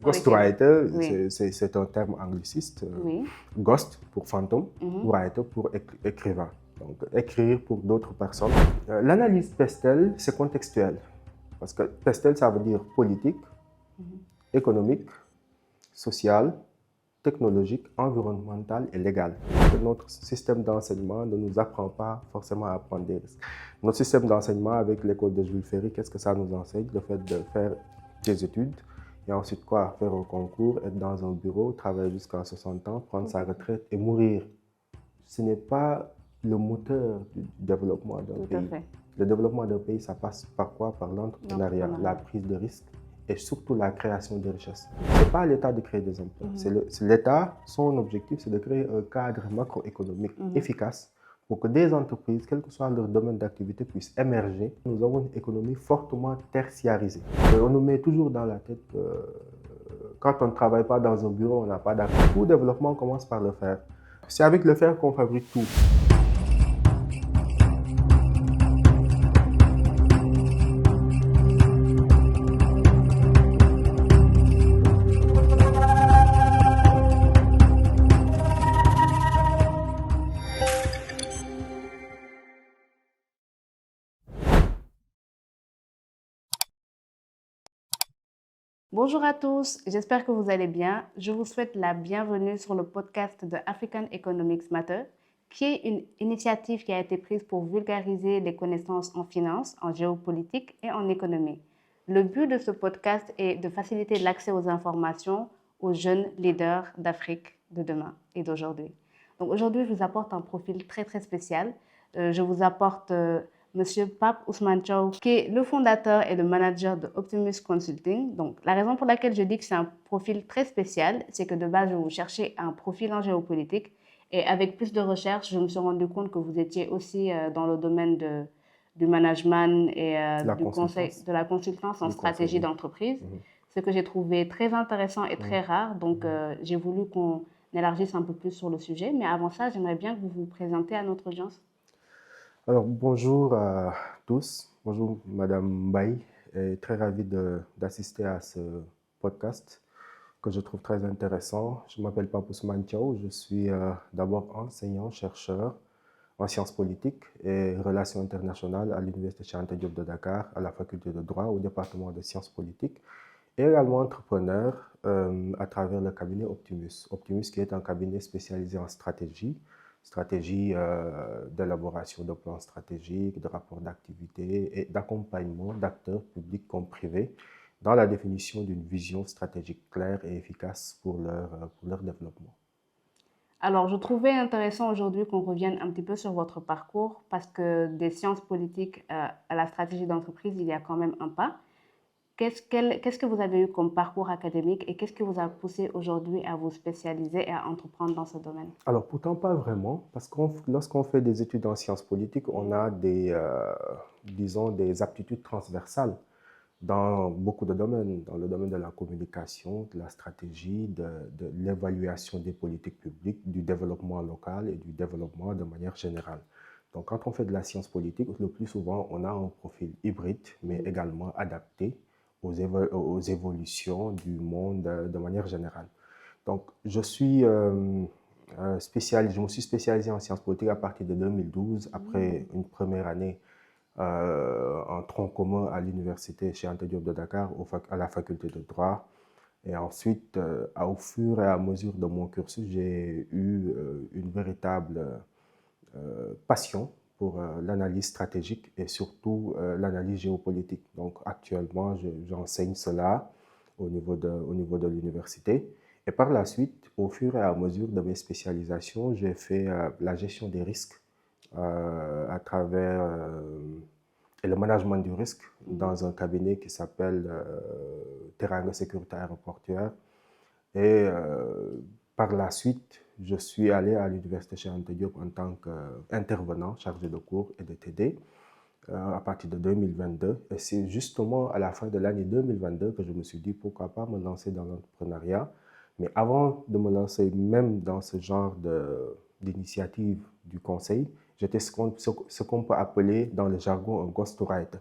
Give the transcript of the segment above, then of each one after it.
Ghostwriter, Oui. c'est un terme angliciste. Oui. Ghost pour fantôme, writer pour écrivain. Donc, écrire pour d'autres personnes. L'analyse Pestel, c'est contextuel. Parce que Pestel, ça veut dire politique, économique, social, technologique, environnemental et légal. Notre système d'enseignement ne nous apprend pas forcément à prendre des risques. Notre système d'enseignement avec l'école de Jules Ferry, qu'est-ce que ça nous enseigne? Le fait de faire des études et ensuite quoi? Faire un concours, être dans un bureau, travailler jusqu'à 60 ans, prendre sa retraite et mourir. Ce n'est pas le moteur du développement d'un pays. Le développement d'un pays, ça passe par quoi? Par l'entrepreneuriat, la prise de risque et surtout la création de richesses. Ce n'est pas à l'État de créer des emplois. C'est l'État, son objectif, c'est de créer un cadre macroéconomique efficace pour que des entreprises, quel que soit leur domaine d'activité, puissent émerger. Nous avons une économie fortement tertiarisée. On nous met toujours dans la tête que quand on ne travaille pas dans un bureau, on n'a pas d'argent. Tout développement commence par le faire. C'est avec le fer qu'on fabrique tout. Bonjour à tous, j'espère que vous allez bien. Je vous souhaite la bienvenue sur le podcast de African Economics Matter, qui est une initiative qui a été prise pour vulgariser les connaissances en finance, en géopolitique et en économie. Le but de ce podcast est de faciliter l'accès aux informations aux jeunes leaders d'Afrique de demain et d'aujourd'hui. Donc aujourd'hui, je vous apporte un profil très spécial. Je vous apporte Monsieur Pape Ousmane Thiaw, qui est le fondateur et le manager de Optimus Consulting. Donc, la raison pour laquelle je dis que c'est un profil très spécial, c'est que de base, je vous cherchais un profil en géopolitique. Et avec plus de recherches, je me suis rendu compte que vous étiez aussi dans le domaine du management et du conseil, de la consultance en stratégie d'entreprise, ce que j'ai trouvé très intéressant et très rare. Donc, j'ai voulu qu'on élargisse un peu plus sur le sujet. Mais avant ça, j'aimerais bien que vous vous présentez à notre audience. Alors, bonjour à tous. Bonjour, Madame Mbaye. Et très ravi d'assister à ce podcast que je trouve très intéressant. Je m'appelle Pape Ousmane Thiaw. Je suis d'abord enseignant-chercheur en sciences politiques et relations internationales à l'Université Cheikh Anta Diop de Dakar, à la faculté de droit, au département de sciences politiques, et également entrepreneur à travers le cabinet Optimus. Optimus qui est un cabinet spécialisé en stratégie d'élaboration de plans stratégiques, de rapports d'activité et d'accompagnement d'acteurs publics comme privés dans la définition d'une vision stratégique claire et efficace pour leur développement. Alors, je trouvais intéressant aujourd'hui qu'on revienne un petit peu sur votre parcours parce que des sciences politiques à la stratégie d'entreprise, il y a quand même un pas. Qu'est-ce que vous avez eu comme parcours académique et qu'est-ce qui vous a poussé aujourd'hui à vous spécialiser et à entreprendre dans ce domaine? Alors, pourtant pas vraiment, parce que lorsqu'on fait des études en sciences politiques, on a disons, des aptitudes transversales dans beaucoup de domaines, dans le domaine de la communication, de la stratégie, de l'évaluation des politiques publiques, du développement local et du développement de manière générale. Donc, quand on fait de la science politique, le plus souvent, on a un profil hybride, mais également adapté aux évolutions du monde de manière générale. Donc, je me suis spécialisé en sciences politiques à partir de 2012, après une première année en tronc commun à l'université Cheikh Anta Diop de Dakar, à la faculté de droit. Et ensuite, au fur et à mesure de mon cursus, j'ai eu une véritable passion pour l'analyse stratégique et surtout l'analyse géopolitique. Donc actuellement, j'enseigne cela au niveau de l'université. Et par la suite, au fur et à mesure de mes spécialisations, j'ai fait la gestion des risques à travers et le management du risque dans un cabinet qui s'appelle Teranga Sécurité Aéroportuaire. Et par la suite, je suis allé à l'Université Cheikh Anta Diop en tant qu'intervenant chargé de cours et de TD à partir de 2022. Et c'est justement à la fin de l'année 2022 que je me suis dit pourquoi pas me lancer dans l'entrepreneuriat. Mais avant de me lancer même dans ce genre d'initiative du conseil, j'étais ce qu'on peut appeler dans le jargon un ghostwriter.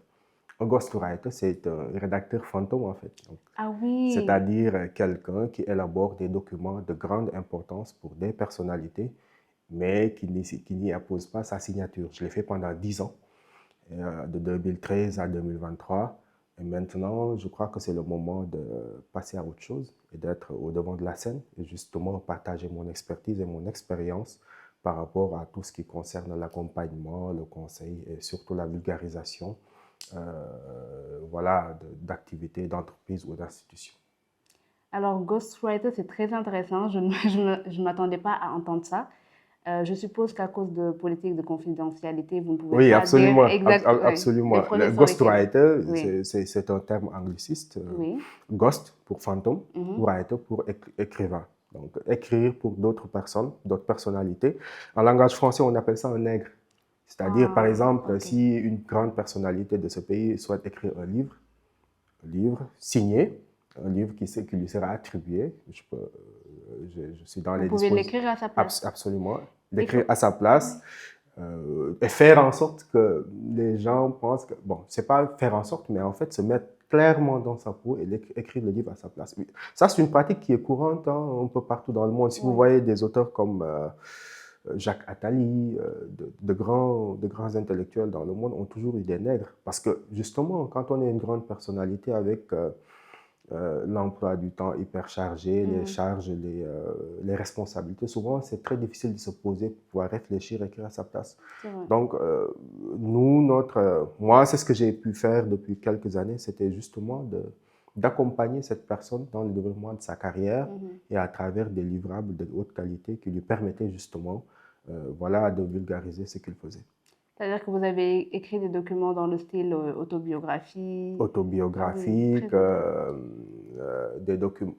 Un ghostwriter, c'est un rédacteur fantôme en fait. Donc, Ah oui. c'est-à-dire quelqu'un qui élabore des documents de grande importance pour des personnalités, mais qui n'y appose pas sa signature. Je l'ai fait pendant 10 ans, de 2013 à 2023. Et maintenant, je crois que c'est le moment de passer à autre chose et d'être au devant de la scène et justement partager mon expertise et mon expérience par rapport à tout ce qui concerne l'accompagnement, le conseil et surtout la vulgarisation voilà, d'activités, d'entreprises ou d'institutions. Alors, ghostwriter, c'est très intéressant. Je ne m'attendais pas à entendre ça. Je suppose qu'à cause de politiques de confidentialité, vous ne pouvez Oui, pas dire absolument, exactement les absolument. projets Le sur lesquels. ghostwriter, Oui, c'est un terme angliciste. oui. Ghost pour fantôme, Mhm. writer pour écrivain. Donc, écrire pour d'autres personnes, d'autres personnalités. En langage français, on appelle ça un nègre. C'est-à-dire, par Ah, exemple, ok. si une grande personnalité de ce pays souhaite écrire un livre signé, un livre qui lui sera attribué, je suis dans Vous les pouvez dispositions, l'écrire à sa place. absolument, Il d'écrire faut... à sa place et faire en sorte que les gens pensent que, bon, c'est pas faire en sorte, mais en fait se mettre clairement dans sa peau et écrire le livre à sa place. Oui. Ça, c'est une pratique qui est courante un peu partout dans le monde. Si vous Oui. voyez des auteurs comme Jacques Attali, de grands intellectuels dans le monde ont toujours eu des nègres. Parce que justement, quand on est une grande personnalité avec l'emploi du temps hyper chargé, les charges, les responsabilités, souvent c'est très difficile de se poser pour pouvoir réfléchir, écrire à sa place. C'est vrai. Donc, moi, c'est ce que j'ai pu faire depuis quelques années, c'était justement d'accompagner cette personne dans le développement de sa carrière et à travers des livrables de haute qualité qui lui permettaient justement voilà, de vulgariser ce qu'il faisait. C'est-à-dire que vous avez écrit des documents dans le style autobiographie. Ah oui, très Autobiographiques, intéressant.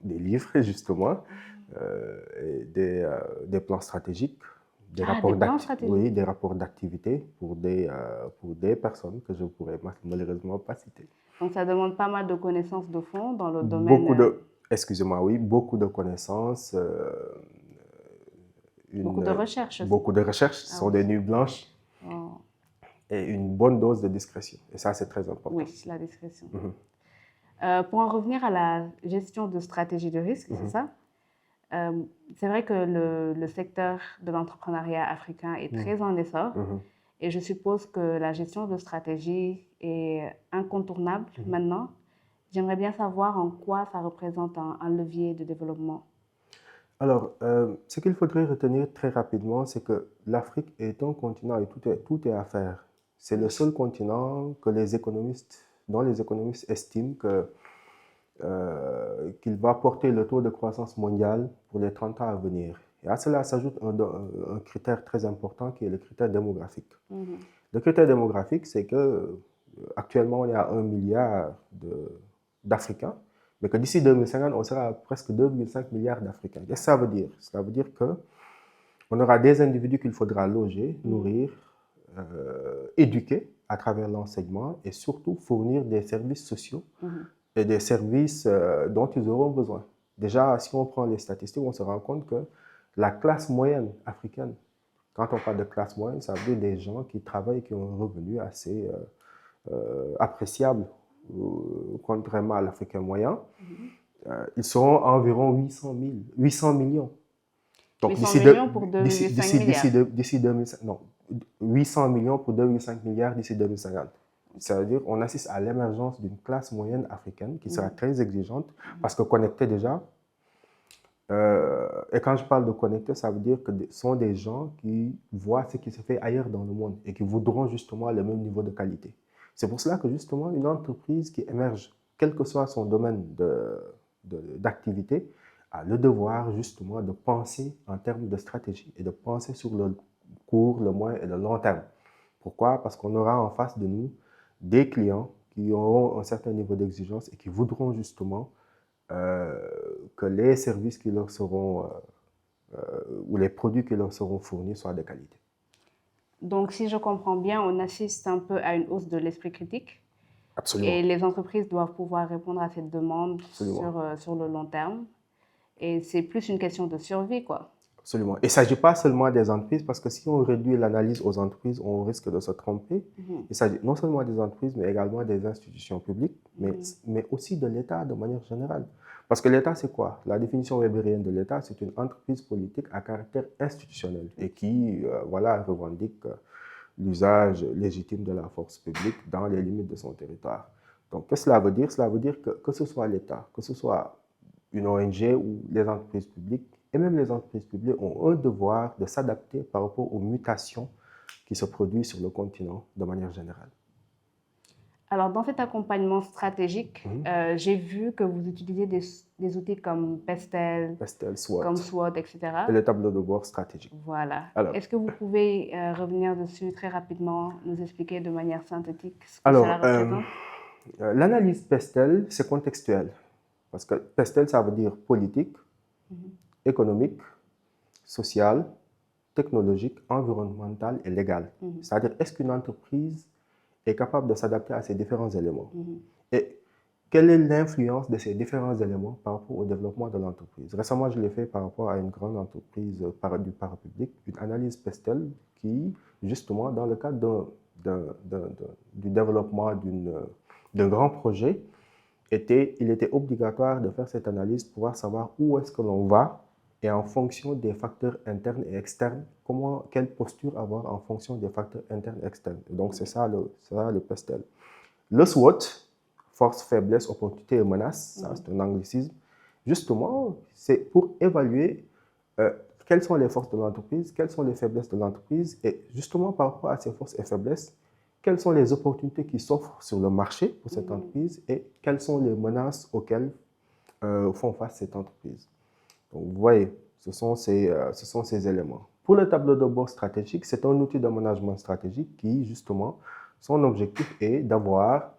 des livres justement, et des plans stratégiques, Ah, des plans stratégiques. oui, des rapports d'activité pour des personnes que je ne pourrais malheureusement pas citer. Donc, ça demande pas mal de connaissances de fond dans le domaine, Beaucoup de, excusez-moi, oui, beaucoup de connaissances, beaucoup de recherches aussi. beaucoup de recherches, ce Ah sont oui. des nuits blanches Oh, et une bonne dose de discrétion. Et ça, c'est très important. oui, la discrétion. Pour en revenir à la gestion de stratégie de risque, c'est ça? C'est vrai que le secteur de l'entrepreneuriat africain est très en essor et je suppose que la gestion de stratégie est incontournable maintenant. J'aimerais bien savoir en quoi ça représente un levier de développement. Alors, ce qu'il faudrait retenir très rapidement, c'est que l'Afrique est un continent et tout est à faire. C'est le seul continent que dont les économistes estiment qu'il va porter le taux de croissance mondial pour les 30 ans à venir. Et à cela s'ajoute un critère très important qui est le critère démographique. Le critère démographique, c'est que actuellement, on est à 1 milliard d'Africains, mais que d'ici 2050, on sera à presque 2,5 milliards d'Africains. Qu'est-ce que ça veut dire? Ça veut dire qu'on aura des individus qu'il faudra loger, nourrir, éduquer à travers l'enseignement et surtout fournir des services sociaux et des services dont ils auront besoin. Déjà, si on prend les statistiques, on se rend compte que la classe moyenne africaine, quand on parle de classe moyenne, ça veut dire des gens qui travaillent et qui ont un revenu assez appréciable, contrairement à l'Africain moyen. Ils seront environ 800 millions. Donc 800 millions pour 2,5 milliards. d'ici 2050, non, 800 millions pour 2,5 milliards d'ici 2050. Ça veut dire qu'on assiste à l'émergence d'une classe moyenne africaine qui sera très exigeante parce que connectée déjà. Et quand je parle de connectés, ça veut dire que ce sont des gens qui voient ce qui se fait ailleurs dans le monde et qui voudront justement le même niveau de qualité. C'est pour cela que justement une entreprise qui émerge, quel que soit son domaine d'activité, a le devoir justement de penser en termes de stratégie et de penser sur le court, le moyen et le long terme. Pourquoi? Parce qu'on aura en face de nous des clients qui auront un certain niveau d'exigence et qui voudront justement que les services qui leur seront ou les produits qui leur seront fournis soient de qualité. Donc, si je comprends bien, on assiste un peu à une hausse de l'esprit critique. Absolument. Et les entreprises doivent pouvoir répondre à cette demande Absolument. sur le long terme. Et c'est plus une question de survie, quoi. Absolument. Il ne s'agit pas seulement des entreprises, parce que si on réduit l'analyse aux entreprises, on risque de se tromper. Il s'agit non seulement des entreprises, mais également des institutions publiques, mais aussi de l'État de manière générale. Parce que l'État, c'est quoi? La définition webérienne de l'État, c'est une entreprise politique à caractère institutionnel et qui voilà, revendique l'usage légitime de la force publique dans les limites de son territoire. Donc, qu'est-ce que cela veut dire? Cela veut dire que ce soit l'État, que ce soit une ONG ou les entreprises publiques, et même les entreprises publiques ont un devoir de s'adapter par rapport aux mutations qui se produisent sur le continent de manière générale. Alors, dans cet accompagnement stratégique, j'ai vu que vous utilisez des outils comme Pestel, SWOT, comme SWOT, etc. Et le tableau de bord stratégique. Voilà. Est-ce que vous pouvez revenir dessus très rapidement, nous expliquer de manière synthétique ce que cela représente? L'analyse Pestel, c'est contextuel. Parce que Pestel, ça veut dire politique, économique, social, technologique, environnemental et légal. C'est-à-dire, est-ce qu'une entreprise est capable de s'adapter à ces différents éléments? Et quelle est l'influence de ces différents éléments par rapport au développement de l'entreprise? Récemment, je l'ai fait par rapport à une grande entreprise du parapublic, une analyse Pestel qui, justement, dans le cadre du développement d'un grand projet, il était obligatoire de faire cette analyse pour pouvoir savoir où est-ce que l'on va et en fonction des facteurs internes et externes, quelle posture avoir en fonction des facteurs internes et externes. Et donc, c'est ça le Pestel. Le SWOT, force, faiblesse, opportunité et menace, ça c'est un anglicisme. Justement, c'est pour évaluer quelles sont les forces de l'entreprise, quelles sont les faiblesses de l'entreprise et justement par rapport à ces forces et faiblesses, quelles sont les opportunités qui s'offrent sur le marché pour cette entreprise et quelles sont les menaces auxquelles font face cette entreprise. Donc, vous voyez, ce sont ces éléments. Pour le tableau de bord stratégique, c'est un outil de management stratégique qui, justement, son objectif est d'avoir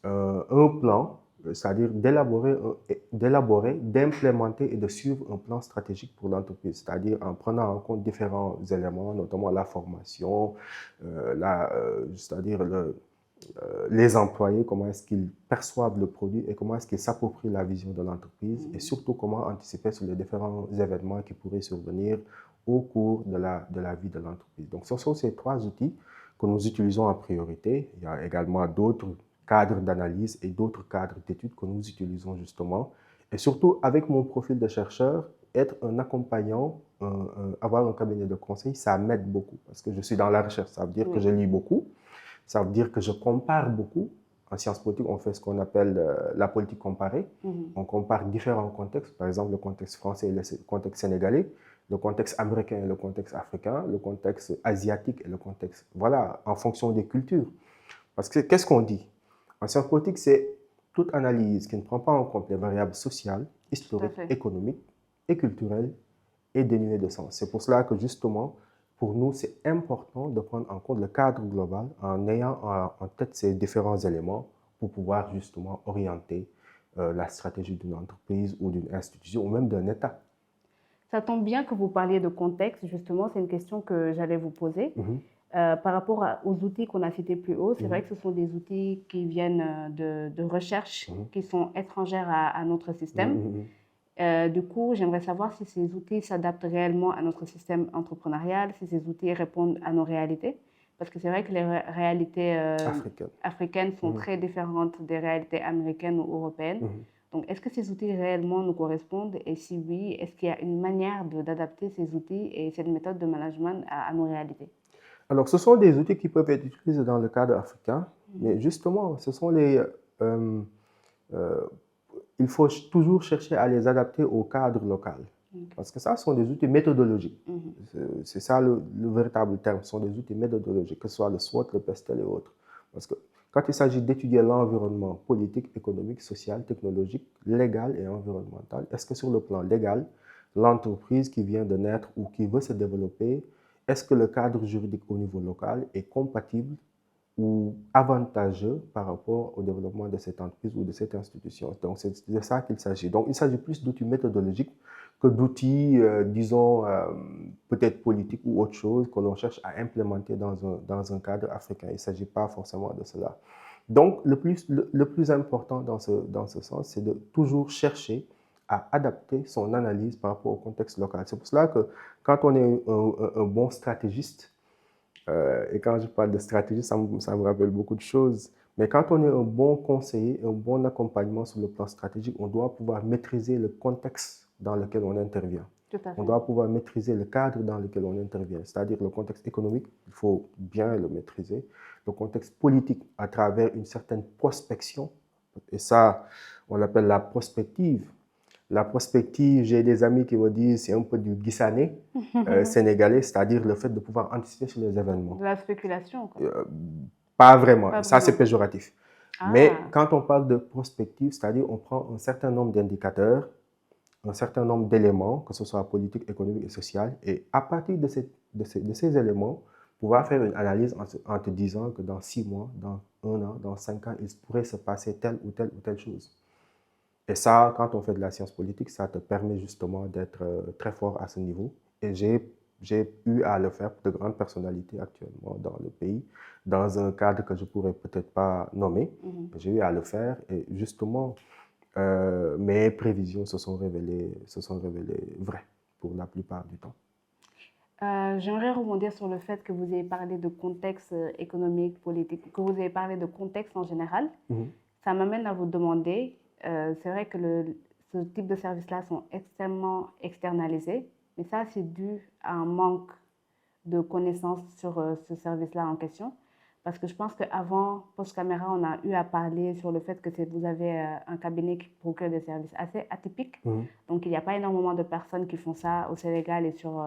un plan, c'est-à-dire d'élaborer, d'implémenter et de suivre un plan stratégique pour l'entreprise, c'est-à-dire en prenant en compte différents éléments, notamment la formation, c'est-à-dire les employés, comment est-ce qu'ils perçoivent le produit et comment est-ce qu'ils s'approprient la vision de l'entreprise et surtout comment anticiper sur les différents événements qui pourraient survenir au cours de la vie de l'entreprise. Donc, ce sont ces trois outils que nous utilisons en priorité. Il y a également d'autres cadres d'analyse et d'autres cadres d'études que nous utilisons justement. Et surtout, avec mon profil de chercheur, être un accompagnant, avoir un cabinet de conseil, ça m'aide beaucoup parce que je suis dans la recherche. Ça veut dire que je lis beaucoup. Ça veut dire que je compare beaucoup. En sciences politiques, on fait ce qu'on appelle la politique comparée. On compare différents contextes, par exemple le contexte français et le contexte sénégalais, le contexte américain et le contexte africain, le contexte asiatique et le contexte, voilà, en fonction des cultures. Parce que qu'est-ce qu'on dit? En sciences politiques, c'est toute analyse qui ne prend pas en compte les variables sociales, historiques, économiques et culturelles est dénuée de sens. C'est pour cela que justement, pour nous, c'est important de prendre en compte le cadre global en ayant en tête ces différents éléments pour pouvoir justement orienter la stratégie d'une entreprise ou d'une institution ou même d'un État. Ça tombe bien que vous parliez de contexte, justement, c'est une question que j'allais vous poser. Par rapport aux outils qu'on a cités plus haut, c'est vrai que ce sont des outils qui viennent de recherche, qui sont étrangères à notre système. Du coup, j'aimerais savoir si ces outils s'adaptent réellement à notre système entrepreneurial, si ces outils répondent à nos réalités. Parce que c'est vrai que les réalités africaines sont très différentes des réalités américaines ou européennes. Donc, est-ce que ces outils réellement nous correspondent? Et si oui, est-ce qu'il y a une manière d'adapter ces outils et cette méthode de management à nos réalités? Alors, ce sont des outils qui peuvent être utilisés dans le cadre africain, mais justement, ce sont il faut toujours chercher à les adapter au cadre local. Parce que ça, ce sont des outils méthodologiques. C'est ça le véritable terme. Ce sont des outils méthodologiques, que ce soit le SWOT, le Pestel et autres. Parce que quand il s'agit d'étudier l'environnement politique, économique, social, technologique, légal et environnemental, est-ce que sur le plan légal, l'entreprise qui vient de naître ou qui veut se développer, est-ce que le cadre juridique au niveau local est compatible ou avantageux par rapport au développement de cette entreprise ou de cette institution? Donc, c'est de ça qu'il s'agit. Donc, il s'agit plus d'outils méthodologiques que d'outils, disons, peut-être politiques ou autre chose que l'on cherche à implémenter dans un cadre africain. Il ne s'agit pas forcément de cela. Donc, le plus important dans ce sens, c'est de toujours chercher à adapter son analyse par rapport au contexte local. C'est pour cela que quand on est un bon stratégiste, et quand je parle de stratégie, ça me rappelle beaucoup de choses, mais quand on est un bon conseiller, un bon accompagnement sur le plan stratégique, on doit pouvoir maîtriser le contexte dans lequel on intervient. Tout à fait. On doit pouvoir maîtriser le cadre dans lequel on intervient, c'est-à-dire le contexte économique, il faut bien le maîtriser, le contexte politique à travers une certaine prospection, et ça, on l'appelle la prospective. La prospective, j'ai des amis qui me disent c'est un peu du guissané sénégalais, c'est-à-dire le fait de pouvoir anticiper sur les événements. De la spéculation, quoi. Pas vraiment, Pas ça vraiment. c'est péjoratif. Ah. Mais quand on parle de prospective, c'est-à-dire on prend un certain nombre d'indicateurs, un certain nombre d'éléments, que ce soit politique, économique et social, et à partir de ces éléments, pouvoir faire une analyse en te disant que dans 6 mois, dans 1 an, dans 5 ans, il pourrait se passer telle ou telle ou telle chose. Et ça, quand on fait de la science politique, ça te permet justement d'être très fort à ce niveau. Et j'ai eu à le faire pour de grandes personnalités actuellement dans le pays, dans un cadre que je ne pourrais peut-être pas nommer. J'ai eu à le faire et justement, mes prévisions se sont révélées vraies pour la plupart du temps. J'aimerais rebondir sur le fait que vous avez parlé de contexte économique, politique, que vous avez parlé de contexte en général. Ça m'amène à vous demander, c'est vrai que ce type de services-là sont extrêmement externalisés, mais ça, c'est dû à un manque de connaissances sur ce service-là en question. Parce que je pense qu'avant Post Caméra, on a eu à parler sur le fait que vous avez un cabinet qui procure des services assez atypiques. Donc, il n'y a pas énormément de personnes qui font ça au Sénégal et sur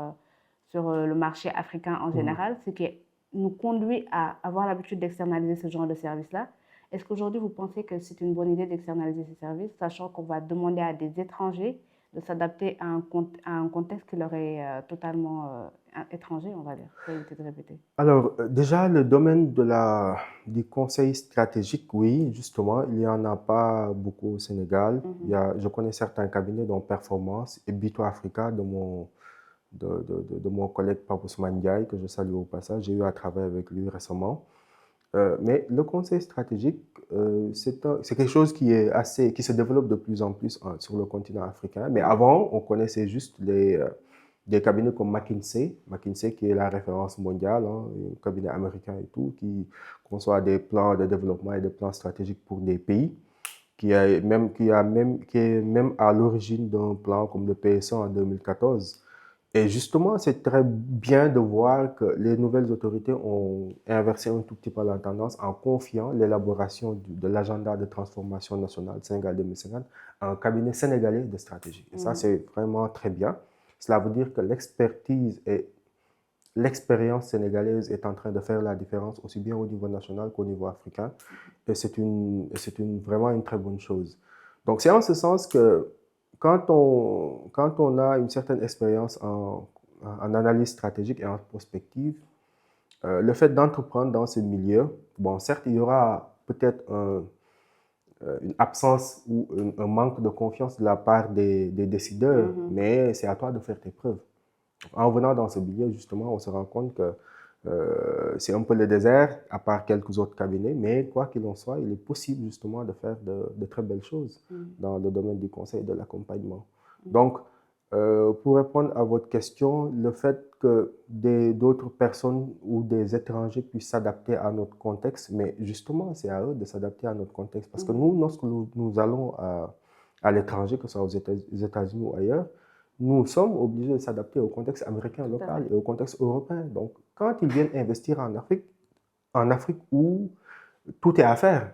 le marché africain en général, ce qui nous conduit à avoir l'habitude d'externaliser ce genre de services-là. Est-ce qu'aujourd'hui, vous pensez que c'est une bonne idée d'externaliser ces services, sachant qu'on va demander à des étrangers de s'adapter à un contexte qui leur est totalement étranger, on va dire, pour éviter de répéter? Alors, déjà, le domaine du conseil stratégique, oui, justement, il n'y en a pas beaucoup au Sénégal. Je connais certains cabinets dont Performance et Bito Africa de mon collègue Papous Mandiaï, que je salue au passage. J'ai eu à travailler avec lui récemment. Mais le conseil stratégique, c'est quelque chose qui se développe de plus en plus sur le continent africain. Mais avant, on connaissait juste des cabinets comme McKinsey qui est la référence mondiale, un cabinet américain et tout, qui conçoit des plans de développement et des plans stratégiques pour des pays, qui est même à l'origine d'un plan comme le PSA en 2014. Et justement, c'est très bien de voir que les nouvelles autorités ont inversé un tout petit peu la tendance en confiant l'élaboration de l'agenda de transformation nationale Sénégal 2050 à un cabinet sénégalais de stratégie. Et ça, c'est vraiment très bien. Cela veut dire que l'expertise et l'expérience sénégalaise est en train de faire la différence aussi bien au niveau national qu'au niveau africain. Et c'est vraiment une très bonne chose. Donc, c'est en ce sens que quand on a une certaine expérience en analyse stratégique et en prospective, le fait d'entreprendre dans ce milieu, bon, certes, il y aura peut-être une absence ou un manque de confiance de la part des décideurs, mais c'est à toi de faire tes preuves. En venant dans ce milieu, justement, on se rend compte que c'est un peu le désert, à part quelques autres cabinets, mais quoi qu'il en soit, il est possible justement de faire de très belles choses dans le domaine du conseil et de l'accompagnement. Donc, pour répondre à votre question, le fait que d'autres personnes ou des étrangers puissent s'adapter à notre contexte, mais justement, c'est à eux de s'adapter à notre contexte. Parce que nous, lorsque nous allons à l'étranger, que ce soit aux États-Unis ou ailleurs, nous sommes obligés de s'adapter au contexte américain local et au contexte européen. Donc, quand ils viennent investir en Afrique où tout est à faire,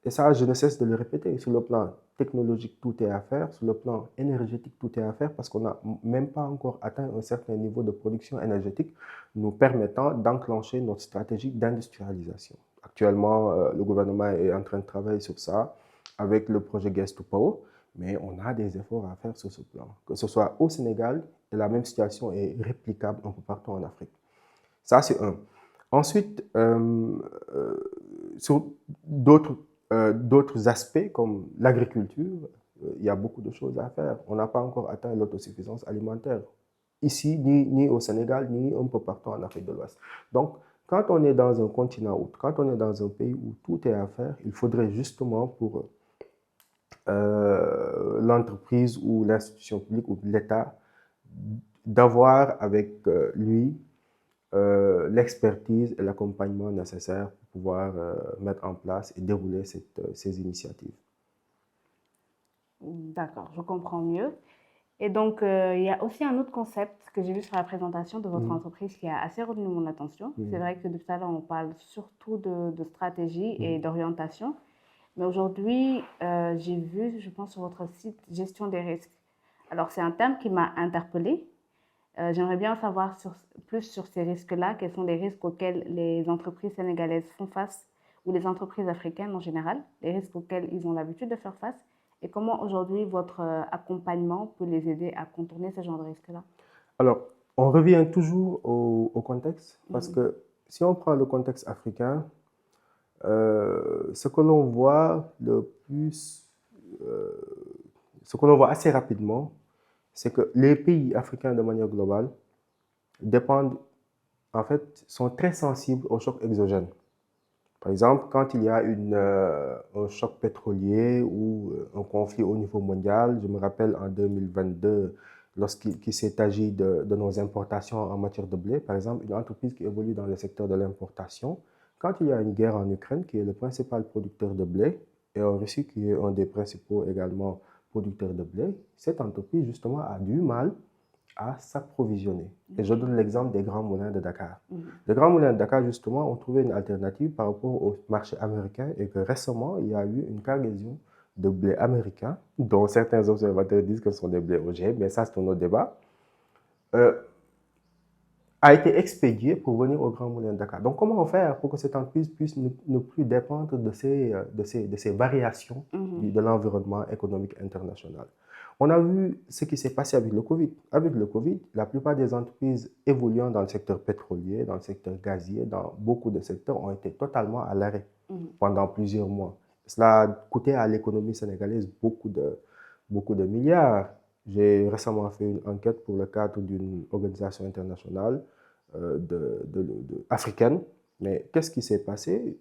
et ça, je ne cesse de le répéter, sur le plan technologique, tout est à faire, sur le plan énergétique, tout est à faire, parce qu'on n'a même pas encore atteint un certain niveau de production énergétique nous permettant d'enclencher notre stratégie d'industrialisation. Actuellement, le gouvernement est en train de travailler sur ça avec le projet Gas to Power, mais on a des efforts à faire sur ce plan. Que ce soit au Sénégal, et la même situation est réplicable un peu partout en Afrique. Ça, c'est un. Ensuite, sur d'autres aspects comme l'agriculture, il y a beaucoup de choses à faire. On n'a pas encore atteint l'autosuffisance alimentaire, ici, ni au Sénégal, ni un peu partout en Afrique de l'Ouest. Donc, quand on est dans un continent ou quand on est dans un pays où tout est à faire, il faudrait justement, pour l'entreprise ou l'institution publique ou l'État d'avoir avec lui l'expertise et l'accompagnement nécessaire pour pouvoir mettre en place et dérouler ces initiatives. D'accord, je comprends mieux. Et donc, il y a aussi un autre concept que j'ai vu sur la présentation de votre entreprise qui a assez retenu mon attention. C'est vrai que depuis tout à l'heure, on parle surtout de stratégie et d'orientation. Mais aujourd'hui, j'ai vu, je pense, sur votre site, gestion des risques. Alors, c'est un terme qui m'a interpellée. J'aimerais bien en savoir plus sur ces risques-là. Quels sont les risques auxquels les entreprises sénégalaises font face, ou les entreprises africaines en général, les risques auxquels ils ont l'habitude de faire face, et comment aujourd'hui votre accompagnement peut les aider à contourner ce genre de risques-là. Alors, on revient toujours au contexte, parce que si on prend le contexte africain, ce que l'on voit le plus, ce que l'on voit assez rapidement, c'est que les pays africains de manière globale dépendent, en fait, sont très sensibles aux chocs exogènes. Par exemple, quand il y a un choc pétrolier ou un conflit au niveau mondial, je me rappelle en 2022, lorsqu'il s'est agi de nos importations en matière de blé, par exemple, une entreprise qui évolue dans le secteur de l'importation, quand il y a une guerre en Ukraine, qui est le principal producteur de blé, et en Russie, qui est un des principaux également producteurs de blé, cette entreprise, justement, a du mal à s'approvisionner. Et je donne l'exemple des grands moulins de Dakar. Les grands moulins de Dakar, justement, ont trouvé une alternative par rapport au marché américain et que récemment, il y a eu une cargaison de blé américain, dont certains observateurs disent que ce sont des blés OGM, mais ça, c'est un autre débat, a été expédié pour venir au Grand Moulin de Dakar. Donc, comment faire pour que cette entreprise puisse ne plus dépendre de ces variations de l'environnement économique international? On a vu ce qui s'est passé avec le Covid. Avec le Covid, la plupart des entreprises évoluant dans le secteur pétrolier, dans le secteur gazier, dans beaucoup de secteurs ont été totalement à l'arrêt pendant plusieurs mois. Cela a coûté à l'économie sénégalaise beaucoup de milliards. J'ai récemment fait une enquête pour le cadre d'une organisation internationale africaine. Mais qu'est-ce qui s'est passé?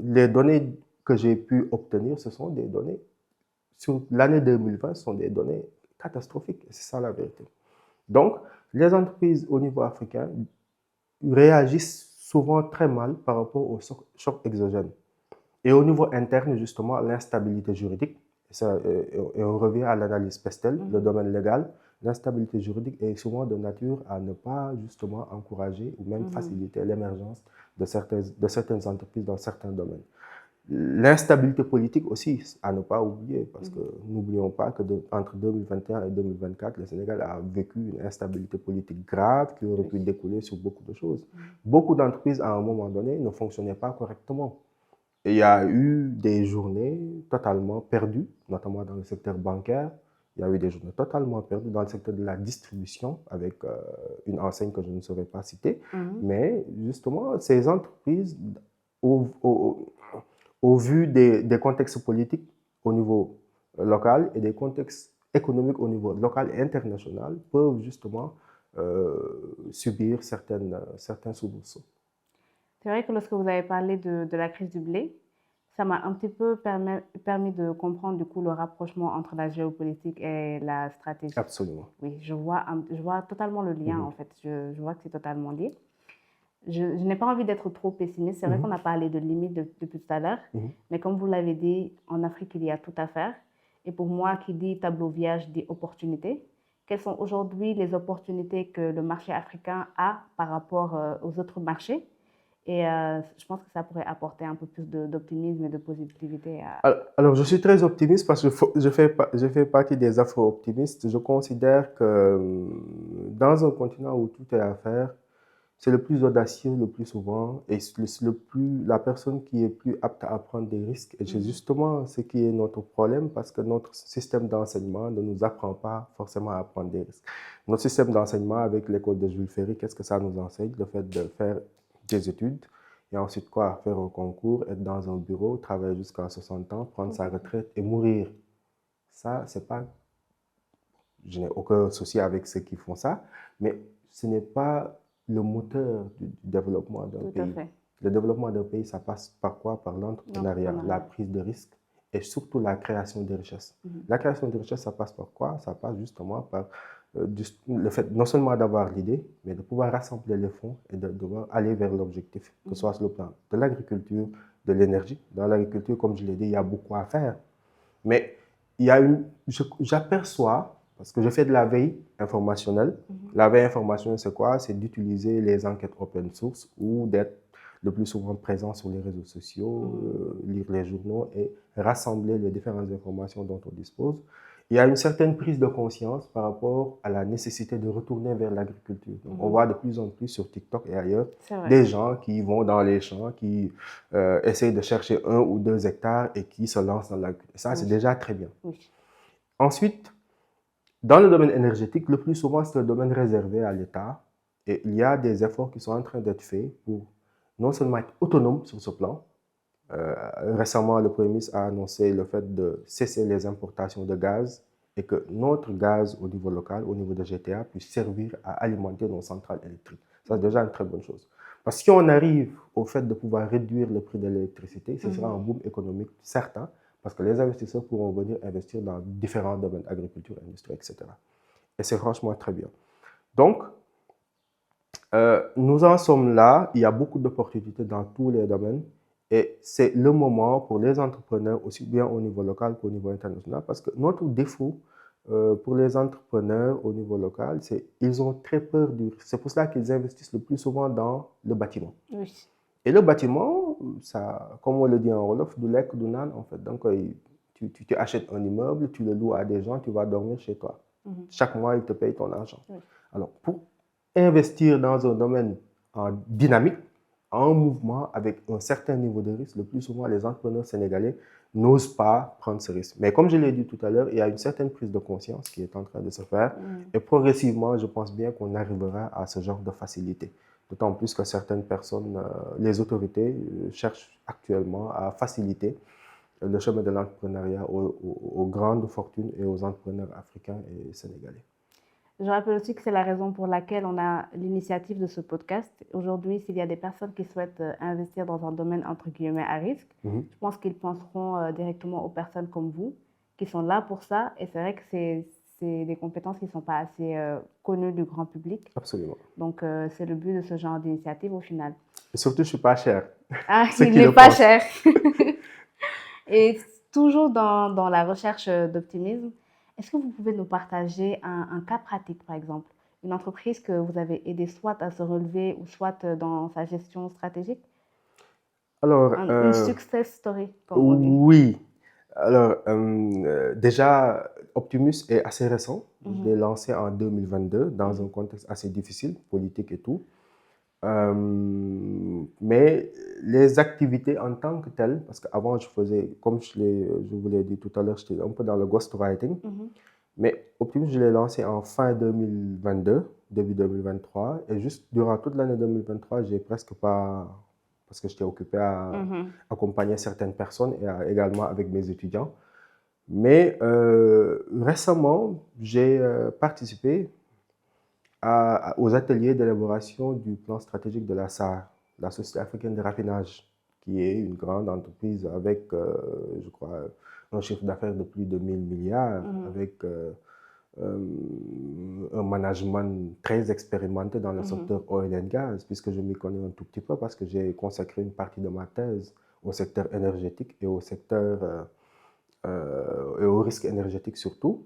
Les données que j'ai pu obtenir, ce sont des données sur l'année 2020, ce sont des données catastrophiques. C'est ça la vérité. Donc, les entreprises au niveau africain réagissent souvent très mal par rapport aux chocs exogènes. Et au niveau interne, justement, l'instabilité juridique, et on revient à l'analyse Pestel, le domaine légal, l'instabilité juridique est souvent de nature à ne pas justement encourager ou même faciliter l'émergence de certaines entreprises dans certains domaines. L'instabilité politique aussi, à ne pas oublier, parce que n'oublions pas que entre 2021 et 2024, le Sénégal a vécu une instabilité politique grave qui aurait pu découler sur beaucoup de choses. Beaucoup d'entreprises, à un moment donné, ne fonctionnaient pas correctement. Et il y a eu des journées totalement perdues, notamment dans le secteur bancaire. Il y a eu des journées totalement perdues dans le secteur de la distribution, avec une enseigne que je ne saurais pas citer. Mais justement, ces entreprises, au vu des contextes politiques au niveau local et des contextes économiques au niveau local et international, peuvent justement subir certains soubresauts. C'est vrai que lorsque vous avez parlé de la crise du blé, ça m'a un petit peu permis de comprendre du coup le rapprochement entre la géopolitique et la stratégie. Absolument. Oui, je vois totalement le lien en fait. Je vois que c'est totalement lié. Je n'ai pas envie d'être trop pessimiste. C'est vrai qu'on a parlé de limites depuis tout à l'heure, mais comme vous l'avez dit, en Afrique, il y a tout à faire. Et pour moi, qui dit tableau vierge dit opportunités. Quelles sont aujourd'hui les opportunités que le marché africain a par rapport aux autres marchés? Et je pense que ça pourrait apporter un peu plus d'optimisme et de positivité. Alors, je suis très optimiste parce que je fais partie des afro-optimistes. Je considère que dans un continent où tout est à faire, c'est le plus audacieux le plus souvent et la personne qui est plus apte à prendre des risques. Et c'est justement ce qui est notre problème parce que notre système d'enseignement ne nous apprend pas forcément à prendre des risques. Notre système d'enseignement avec l'école de Jules Ferry, qu'est-ce que ça nous enseigne? Le fait de faire des études et ensuite quoi? Faire un concours, être dans un bureau, travailler jusqu'à 60 ans, prendre sa retraite et mourir. Ça, c'est pas... Je n'ai aucun souci avec ceux qui font ça, mais ce n'est pas le moteur du développement d'un pays. Le développement d'un pays, ça passe par quoi? Par l'entrepreneuriat, la prise de risque et surtout la création de richesses. La création de richesses, ça passe par quoi? Ça passe justement par le fait non seulement d'avoir l'idée, mais de pouvoir rassembler les fonds et de devoir aller vers l'objectif, que ce soit sur le plan de l'agriculture, de l'énergie. Dans l'agriculture, comme je l'ai dit, il y a beaucoup à faire. Mais j'aperçois, parce que je fais de la veille informationnelle. La veille informationnelle, c'est quoi? C'est d'utiliser les enquêtes open source ou d'être le plus souvent présent sur les réseaux sociaux, lire les journaux et rassembler les différentes informations dont on dispose. Il y a une certaine prise de conscience par rapport à la nécessité de retourner vers l'agriculture. On voit de plus en plus sur TikTok et ailleurs des gens qui vont dans les champs, qui essayent de chercher 1 ou 2 hectares et qui se lancent dans l'agriculture. Ça, c'est déjà très bien. Ensuite, dans le domaine énergétique, le plus souvent, c'est le domaine réservé à l'État. Et il y a des efforts qui sont en train d'être faits pour non seulement être autonome sur ce plan. Récemment, le Premier ministre a annoncé le fait de cesser les importations de gaz et que notre gaz au niveau local, au niveau de GTA, puisse servir à alimenter nos centrales électriques. Ça, c'est déjà une très bonne chose. Parce que si on arrive au fait de pouvoir réduire le prix de l'électricité, ce sera un boom économique certain, parce que les investisseurs pourront venir investir dans différents domaines, agriculture, industrie, etc. Et c'est franchement très bien. Donc, nous en sommes là. Il y a beaucoup d'opportunités dans tous les domaines. Et c'est le moment pour les entrepreneurs, aussi bien au niveau local qu'au niveau international, parce que notre défaut pour les entrepreneurs au niveau local, c'est qu'ils ont très peur du risque. C'est pour cela qu'ils investissent le plus souvent dans le bâtiment. Et le bâtiment, ça, comme on le dit en Wolof, du lek, du nan, en fait. Donc, tu achètes un immeuble, tu le loues à des gens, tu vas dormir chez toi. Chaque mois, ils te payent ton argent. Alors, pour investir dans un domaine en dynamique, en mouvement, avec un certain niveau de risque, le plus souvent, les entrepreneurs sénégalais n'osent pas prendre ce risque. Mais comme je l'ai dit tout à l'heure, il y a une certaine prise de conscience qui est en train de se faire. Et progressivement, je pense bien qu'on arrivera à ce genre de facilité. D'autant plus que certaines personnes, les autorités, cherchent actuellement à faciliter le chemin de l'entrepreneuriat aux grandes fortunes et aux entrepreneurs africains et sénégalais. Je rappelle aussi que c'est la raison pour laquelle on a l'initiative de ce podcast. Aujourd'hui, s'il y a des personnes qui souhaitent investir dans un domaine entre guillemets à risque, je pense qu'ils penseront directement aux personnes comme vous qui sont là pour ça. Et c'est vrai que c'est des compétences qui ne sont pas assez connues du grand public. Absolument. Donc, c'est le but de ce genre d'initiative au final. Et surtout, je ne suis pas cher. Ah, il n'est pas cher. Et toujours dans la recherche d'optimisme, est-ce que vous pouvez nous partager un cas pratique, par exemple, une entreprise que vous avez aidé soit à se relever ou soit dans sa gestion stratégique? Alors, une success story, comme on dit. Oui. Alors, déjà, Optimus est assez récent. Je l'ai lancé en 2022 dans un contexte assez difficile, politique et tout. Mais les activités en tant que telles, parce qu'avant je faisais, comme je vous l'ai dit tout à l'heure, j'étais un peu dans le ghostwriting, mais Optimus, je l'ai lancé en fin 2022, début 2023, et juste durant toute l'année 2023, j'ai presque pas, parce que j'étais occupé à accompagner certaines personnes et également avec mes étudiants. Mais récemment, j'ai participé aux ateliers d'élaboration du plan stratégique de la SAR, la Société africaine de raffinage, qui est une grande entreprise avec, je crois, un chiffre d'affaires de plus de 1000 milliards, avec un management très expérimenté dans le secteur oil and gas, puisque je m'y connais un tout petit peu parce que j'ai consacré une partie de ma thèse au secteur énergétique et au secteur et au risque énergétique surtout.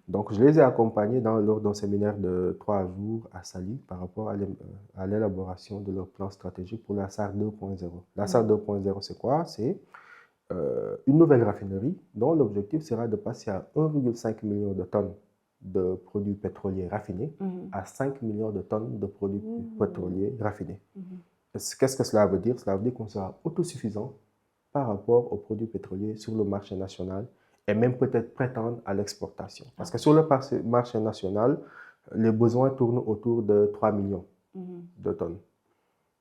Donc, je les ai accompagnés lors d'un séminaire de 3 jours à Saly par rapport à l'élaboration de leur plan stratégique pour la SAR 2.0. La SAR 2.0, c'est quoi? C'est une nouvelle raffinerie dont l'objectif sera de passer à 1,5 million de tonnes de produits pétroliers raffinés à 5 millions de tonnes de produits pétroliers raffinés. Qu'est-ce que cela veut dire? Cela veut dire qu'on sera autosuffisant par rapport aux produits pétroliers sur le marché national et même peut-être prétendre à l'exportation. Parce que sur le marché national, les besoins tournent autour de 3 millions de tonnes.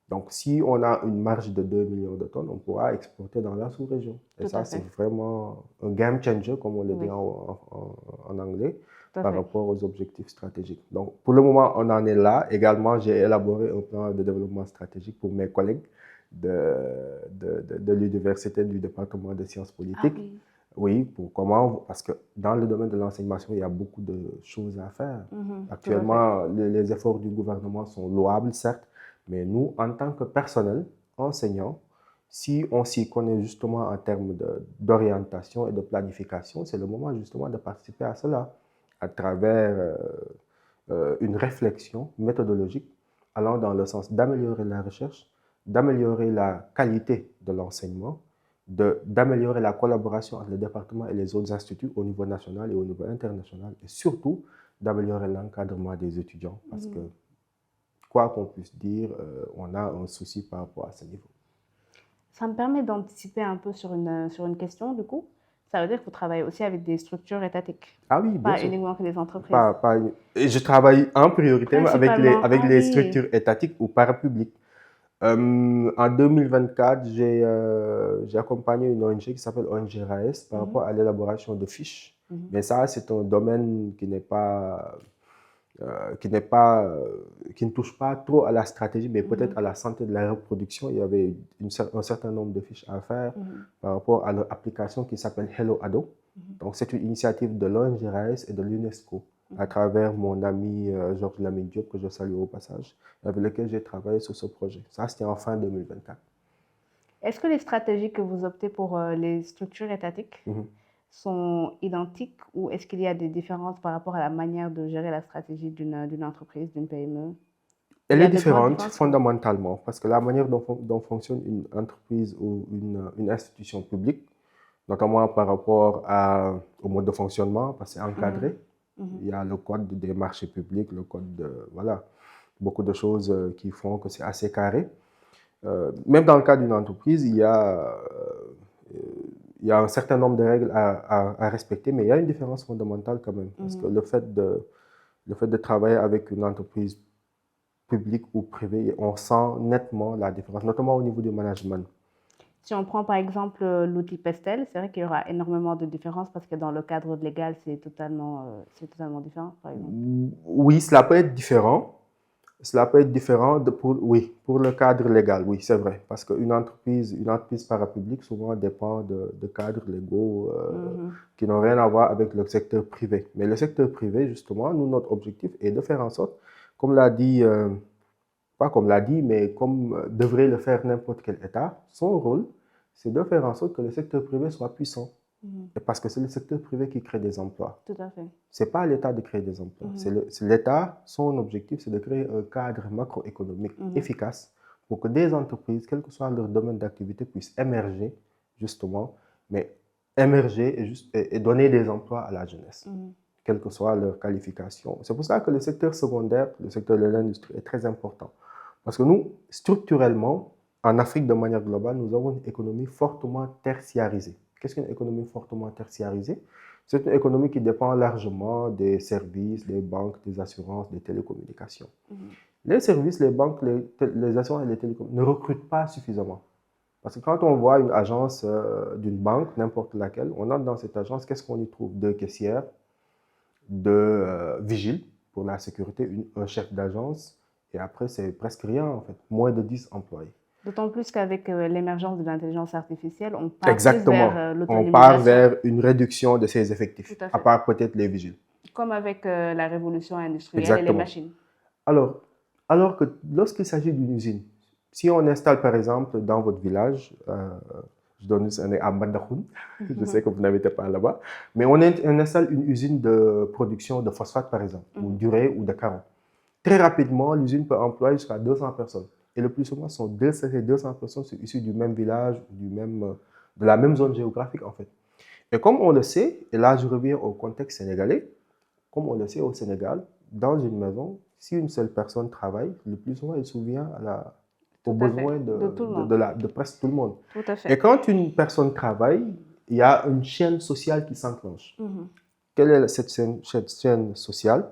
Donc, si on a une marge de 2 millions de tonnes, on pourra exporter dans la sous-région. Et ça, c'est vraiment un game changer, comme on le dit en anglais, par rapport aux objectifs stratégiques. Donc, pour le moment, on en est là. Également, j'ai élaboré un plan de développement stratégique pour mes collègues de l'université du département de sciences politiques Oui, parce que dans le domaine de l'enseignement, il y a beaucoup de choses à faire. Actuellement, les efforts du gouvernement sont louables, certes, mais nous, en tant que personnel, enseignants, si on s'y connaît justement en termes d'orientation et de planification, c'est le moment justement de participer à cela à travers une réflexion méthodologique allant dans le sens d'améliorer la recherche, d'améliorer la qualité de l'enseignement, d'améliorer la collaboration entre les départements et les autres instituts au niveau national et au niveau international, et surtout d'améliorer l'encadrement des étudiants, parce que, quoi qu'on puisse dire, on a un souci par rapport à ce niveau. Ça me permet d'anticiper un peu sur une question, du coup. Ça veut dire que vous travaillez aussi avec des structures étatiques, Ah oui, bien pas sûr. uniquement que des entreprises. Et je travaille en priorité Principalement, avec ah les oui. structures étatiques ou parapubliques. En 2024, j'ai accompagné une ONG qui s'appelle ONG RAES par rapport à l'élaboration de fiches. Mais ça, c'est un domaine qui ne touche pas trop à la stratégie, mais peut-être à la santé de la reproduction. Il y avait un certain nombre de fiches à faire par rapport à leur application qui s'appelle Hello Ado. Donc, c'est une initiative de l'ONG RAES et de l'UNESCO à travers mon ami Georges Lamine Diop, que je salue au passage, avec lequel j'ai travaillé sur ce projet. Ça, c'était en fin 2024. Est-ce que les stratégies que vous optez pour les structures étatiques sont identiques ou est-ce qu'il y a des différences par rapport à la manière de gérer la stratégie d'une entreprise, d'une PME? Elle est différente fondamentalement parce que la manière dont fonctionne une entreprise ou une institution publique, notamment par rapport au mode de fonctionnement, parce que c'est encadré. Il y a le code des marchés publics, le code de... Voilà, beaucoup de choses qui font que c'est assez carré. Même dans le cas d'une entreprise, il y a un certain nombre de règles à respecter, mais il y a une différence fondamentale quand même. Parce que le fait de travailler avec une entreprise publique ou privée, on sent nettement la différence, notamment au niveau du management. Si on prend par exemple l'outil Pestel, c'est vrai qu'il y aura énormément de différences parce que dans le cadre légal, c'est totalement différent, par exemple. Oui, cela peut être différent. Cela peut être différent pour le cadre légal, oui, c'est vrai. Parce qu'une entreprise parapublique souvent dépend de cadres légaux qui n'ont rien à voir avec le secteur privé. Mais le secteur privé, justement, notre objectif est de faire en sorte, comme l'a dit, pas comme l'a dit, mais comme devrait le faire n'importe quel État, son rôle, c'est de faire en sorte que le secteur privé soit puissant. Et parce que c'est le secteur privé qui crée des emplois. Tout à fait. Ce n'est pas à l'État de créer des emplois. C'est l'État, son objectif, c'est de créer un cadre macroéconomique efficace pour que des entreprises, quel que soit leur domaine d'activité, puissent émerger, justement, mais émerger et donner des emplois à la jeunesse, quelle que soit leur qualification. C'est pour ça que le secteur secondaire, le secteur de l'industrie, est très important. Parce que nous, structurellement, en Afrique de manière globale, nous avons une économie fortement tertiarisée. Qu'est-ce qu'une économie fortement tertiarisée? C'est une économie qui dépend largement des services, des banques, des assurances, des télécommunications. Les services, les banques, les assurances et les télécommunications ne recrutent pas suffisamment. Parce que quand on voit une agence d'une banque, n'importe laquelle, on entre dans cette agence, qu'est-ce qu'on y trouve? 2 caissières, 2 vigiles pour la sécurité, un chef d'agence, et après, c'est presque rien en fait, moins de 10 employés. D'autant plus qu'avec l'émergence de l'intelligence artificielle, on part Exactement. plus vers l'autonomisation. On part vers une réduction de ces effectifs, Tout à fait. à part peut-être les vigiles. Comme avec la révolution industrielle et les machines. Alors que lorsqu'il s'agit d'une usine, si on installe par exemple dans votre village, je donne un à Bandakhoun, je sais que vous n'habitez pas là-bas, mais on installe une usine de production de phosphate par exemple, ou d'urée ou de caron. Très rapidement, l'usine peut employer jusqu'à 200 personnes. Et le plus souvent, ces 200 personnes sont issues du même village, de la même zone géographique en fait. Et comme on le sait, et là je reviens au contexte sénégalais, comme on le sait au Sénégal, dans une maison, si une seule personne travaille, le plus souvent elle souvient aux besoins de presque tout le monde. Tout à fait. Et quand une personne travaille, il y a une chaîne sociale qui s'enclenche. Quelle est cette chaîne sociale?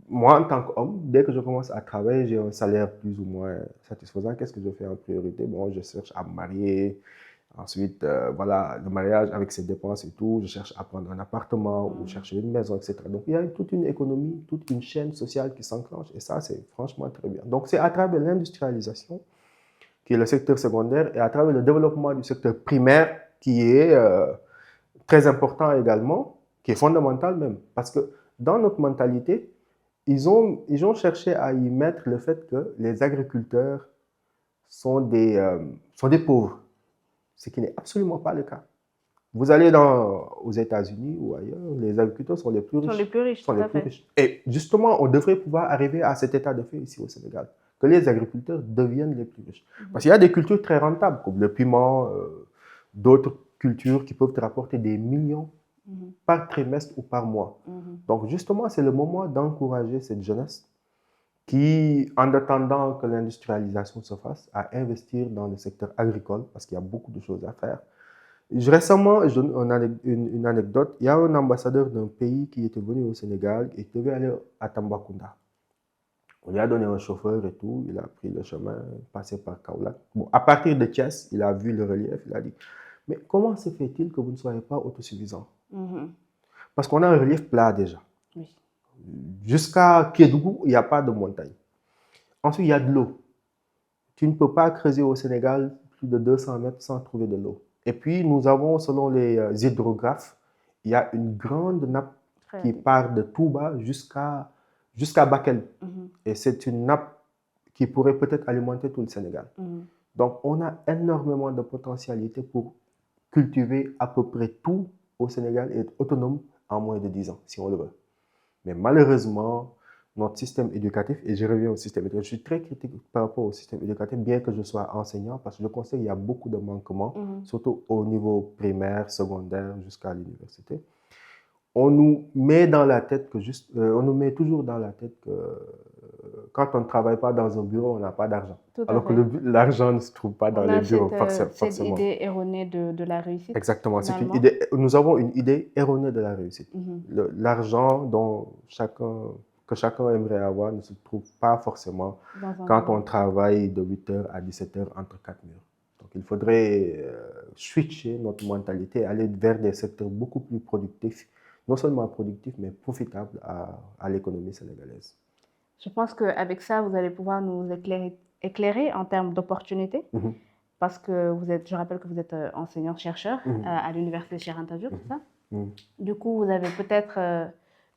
Moi, en tant qu'homme, dès que je commence à travailler, j'ai un salaire plus ou moins satisfaisant. Qu'est-ce que je fais en priorité? Bon, je cherche à me marier. Ensuite, voilà, le mariage avec ses dépenses et tout. Je cherche à prendre un appartement ou chercher une maison, etc. Donc, il y a toute une économie, toute une chaîne sociale qui s'enclenche. Et ça, c'est franchement très bien. Donc, c'est à travers l'industrialisation, qui est le secteur secondaire, et à travers le développement du secteur primaire, qui est très important également, qui est fondamental même. Parce que dans notre mentalité, ils ont cherché à y mettre le fait que les agriculteurs sont des pauvres, ce qui n'est absolument pas le cas. Vous allez aux États-Unis ou ailleurs, les agriculteurs sont les plus riches. Sont les plus riches, sont tout les à plus fait. riches. Et justement, on devrait pouvoir arriver à cet état de fait ici au Sénégal, que les agriculteurs deviennent les plus riches. Parce qu'il y a des cultures très rentables, comme le piment, d'autres cultures qui peuvent te rapporter des millions par trimestre ou par mois. Donc justement, c'est le moment d'encourager cette jeunesse qui, en attendant que l'industrialisation se fasse, à investir dans le secteur agricole, parce qu'il y a beaucoup de choses à faire. Récemment, je donne une anecdote. Il y a un ambassadeur d'un pays qui était venu au Sénégal et qui devait aller à Tambacounda. On lui a donné un chauffeur et tout. Il a pris le chemin, passé par Kaolack. Bon, à partir de Thiès, il a vu le relief. Il a dit, mais comment se fait-il que vous ne soyez pas autosuffisant? Parce qu'on a un relief plat déjà. Oui. Jusqu'à Kédougou, il n'y a pas de montagne. Ensuite, il y a de l'eau. Tu ne peux pas creuser au Sénégal plus de 200 mètres sans trouver de l'eau. Et puis, nous avons, selon les hydrographes, il y a une grande nappe qui part de Touba jusqu'à Bakel. Et c'est une nappe qui pourrait peut-être alimenter tout le Sénégal. Donc, on a énormément de potentialité pour cultiver à peu près tout au Sénégal et être autonome en moins de 10 ans, si on le veut. Mais malheureusement, notre système éducatif, et je reviens au système éducatif, je suis très critique par rapport au système éducatif, bien que je sois enseignant, parce que je constate qu'il y a beaucoup de manquements, surtout au niveau primaire, secondaire, jusqu'à l'université. On nous met dans la tête que on nous met toujours dans la tête que quand on ne travaille pas dans un bureau, on n'a pas d'argent. Alors que l'argent ne se trouve pas dans les bureaux, forcément. Cette idée erronée de la réussite. Exactement. Nous avons une idée erronée de la réussite. L'argent que chacun aimerait avoir ne se trouve pas forcément quand on travaille de 8h à 17h entre 4 murs. Donc, il faudrait switcher notre mentalité, aller vers des secteurs beaucoup plus productifs, non seulement productifs, mais profitables à l'économie sénégalaise. Je pense qu'avec ça, vous allez pouvoir nous éclairer en termes d'opportunités. Parce que je rappelle que vous êtes enseignant-chercheur à l'université Cheikh Anta Diop, c'est ça? Du coup, vous avez peut-être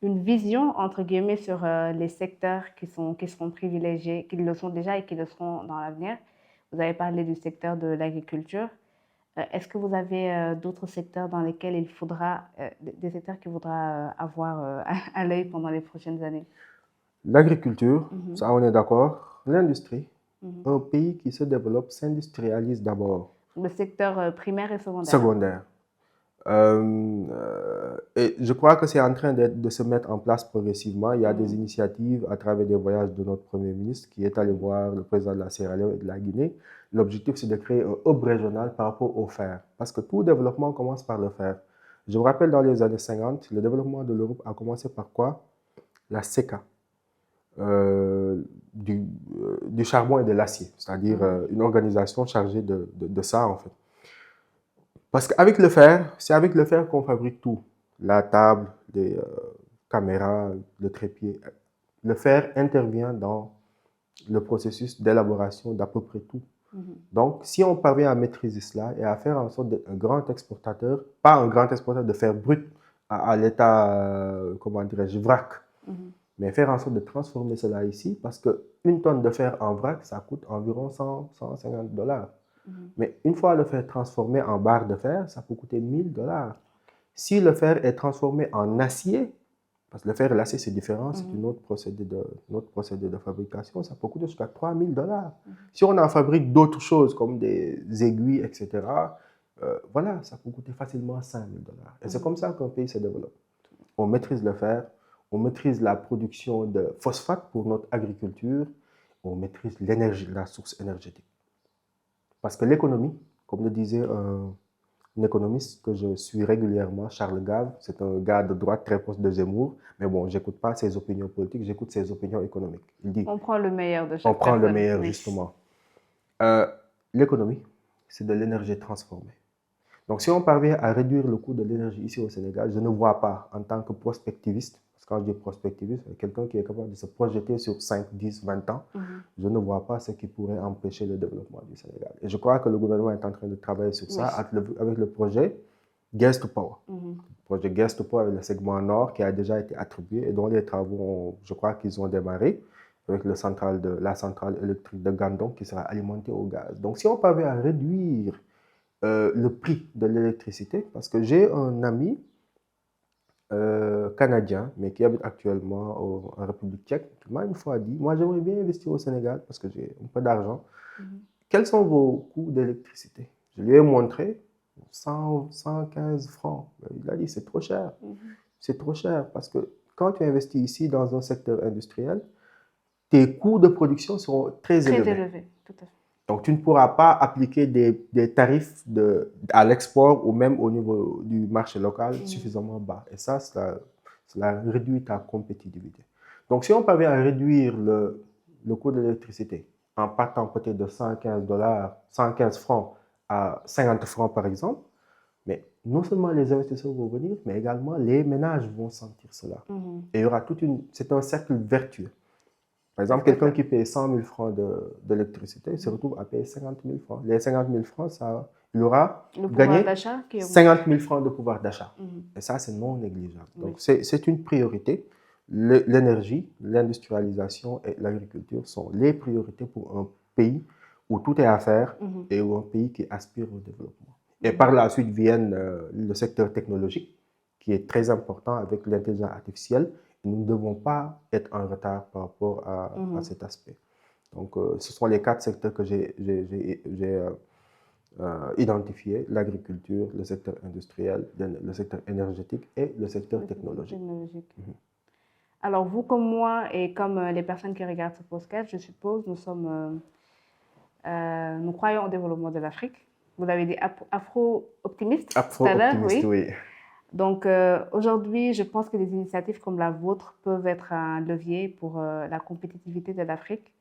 une vision, entre guillemets, sur les secteurs qui seront privilégiés, qui le sont déjà et qui le seront dans l'avenir. Vous avez parlé du secteur de l'agriculture. Est-ce que vous avez d'autres secteurs dans lesquels il faudra, des secteurs qu'il faudra avoir à l'œil pendant les prochaines années? L'agriculture, ça on est d'accord. L'industrie, un pays qui se développe s'industrialise d'abord. Le secteur primaire et secondaire. Secondaire. Et je crois que c'est en train de se mettre en place progressivement. Il y a des initiatives à travers des voyages de notre Premier ministre qui est allé voir le président de la Sierra Leone et de la Guinée. L'objectif, c'est de créer un hub régional par rapport au fer. Parce que tout développement commence par le fer. Je vous rappelle, dans les années 50, le développement de l'Europe a commencé par quoi? La SECA. Du charbon et de l'acier, c'est-à-dire une organisation chargée de ça, en fait. Parce qu'avec le fer, c'est avec le fer qu'on fabrique tout. La table, les caméras, le trépied. Le fer intervient dans le processus d'élaboration d'à peu près tout. Donc, si on parvient à maîtriser cela et à faire en sorte d'être un grand exportateur, pas un grand exportateur de fer brut à l'état, comment dirais-je, vrac, mais faire en sorte de transformer cela ici, parce qu'une tonne de fer en vrac, ça coûte environ 150 $. Mais une fois le fer transformé en barre de fer, ça peut coûter 1000 $. Si le fer est transformé en acier, parce que le fer et l'acier c'est différent, c'est un autre procédé de fabrication, ça peut coûter jusqu'à 3000 $. Si on en fabrique d'autres choses comme des aiguilles, etc., voilà, ça peut coûter facilement 5000 $. Et c'est comme ça qu'un pays se développe. On maîtrise le fer, on maîtrise la production de phosphate pour notre agriculture, on maîtrise l'énergie, la source énergétique. Parce que l'économie, comme le disait un économiste que je suis régulièrement, Charles Gave, c'est un gars de droite très proche de Zemmour, mais bon, j'écoute pas ses opinions politiques, j'écoute ses opinions économiques. Il dit, on prend le meilleur de chaque personne. On prend le meilleur, oui. Justement. L'économie, c'est de l'énergie transformée. Donc, si on parvient à réduire le coût de l'énergie ici au Sénégal, je ne vois pas, en tant que prospectiviste, parce que quand je dis prospectiviste, quelqu'un qui est capable de se projeter sur 5, 10, 20 ans, je ne vois pas ce qui pourrait empêcher le développement du Sénégal. Et je crois que le gouvernement est en train de travailler sur ça avec le projet Gas to Power. Le projet Gas to Power avec le segment nord qui a déjà été attribué et dont les travaux, je crois qu'ils ont démarré avec la centrale électrique de Gandon qui sera alimentée au gaz. Donc, si on parvient à réduire le prix de l'électricité, parce que j'ai un ami canadien, mais qui habite actuellement en République tchèque, qui m'a une fois dit, moi j'aimerais bien investir au Sénégal parce que j'ai un peu d'argent. Quels sont vos coûts d'électricité? Je lui ai montré 100, 115 francs. Il a dit, c'est trop cher. C'est trop cher parce que quand tu investis ici dans un secteur industriel, tes coûts de production seront très élevés. Très élevés, tout à fait. Donc, tu ne pourras pas appliquer des tarifs à l'export ou même au niveau du marché local suffisamment bas. Et ça, cela réduit ta compétitivité. Donc, si on parvient à réduire le coût de l'électricité en partant peut-être de 115 francs à 50 francs par exemple, mais non seulement les investisseurs vont venir, mais également les ménages vont sentir cela. Et il y aura c'est un cercle vertueux. Par exemple, quelqu'un qui paye 100 000 francs d'électricité se retrouve à payer 50 000 francs. Les 50 000 francs, il aura gagné 50 000 francs de pouvoir d'achat. Et ça, c'est non négligeable. Donc, c'est une priorité. L'énergie, l'industrialisation et l'agriculture sont les priorités pour un pays où tout est à faire et où un pays qui aspire au développement. Et par la suite viennent le secteur technologique, qui est très important avec l'intelligence artificielle. Nous ne devons pas être en retard par rapport à cet aspect. Donc, ce sont les 4 secteurs que j'ai identifiés: l'agriculture, le secteur industriel, le secteur énergétique et le secteur technologique. Alors, vous comme moi et comme les personnes qui regardent ce podcast, je suppose, nous croyons au développement de l'Afrique. Vous avez dit afro-optimiste tout à l'heure, oui. Donc, aujourd'hui, je pense que des initiatives comme la vôtre peuvent être un levier pour la compétitivité de l'Afrique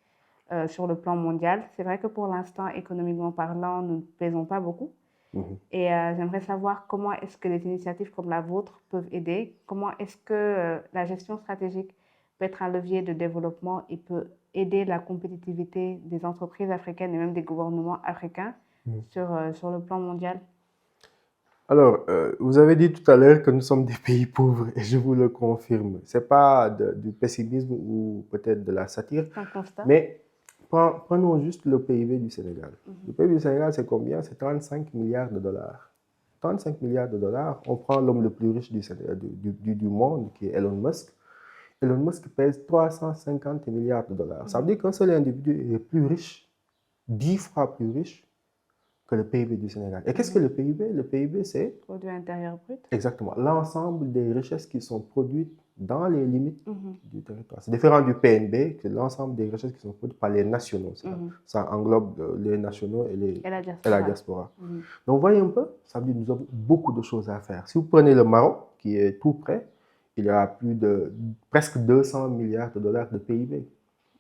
sur le plan mondial. C'est vrai que pour l'instant, économiquement parlant, nous ne pèsons pas beaucoup. Et j'aimerais savoir comment est-ce que des initiatives comme la vôtre peuvent aider. Comment est-ce que la gestion stratégique peut être un levier de développement et peut aider la compétitivité des entreprises africaines et même des gouvernements africains sur le plan mondial? Alors, vous avez dit tout à l'heure que nous sommes des pays pauvres et je vous le confirme. Ce n'est pas du pessimisme ou peut-être de la satire, mais prenons juste le PIB du Sénégal. Le PIB du Sénégal, c'est combien? C'est 35 milliards de dollars. 35 milliards de dollars, on prend l'homme le plus riche du monde, qui est Elon Musk. Elon Musk pèse 350 milliards de dollars. Ça veut dire qu'un seul individu est plus riche, 10 fois plus riche que le PIB du Sénégal. Et qu'est-ce que le PIB? Le PIB, c'est... Produit intérieur brut. Exactement. L'ensemble des richesses qui sont produites dans les limites du territoire. C'est différent du PNB, que l'ensemble des richesses qui sont produites par les nationaux. Ça englobe les nationaux et la diaspora. Donc, vous voyez un peu, ça veut dire que nous avons beaucoup de choses à faire. Si vous prenez le Maroc, qui est tout près, il y a presque 200 milliards de dollars de PIB.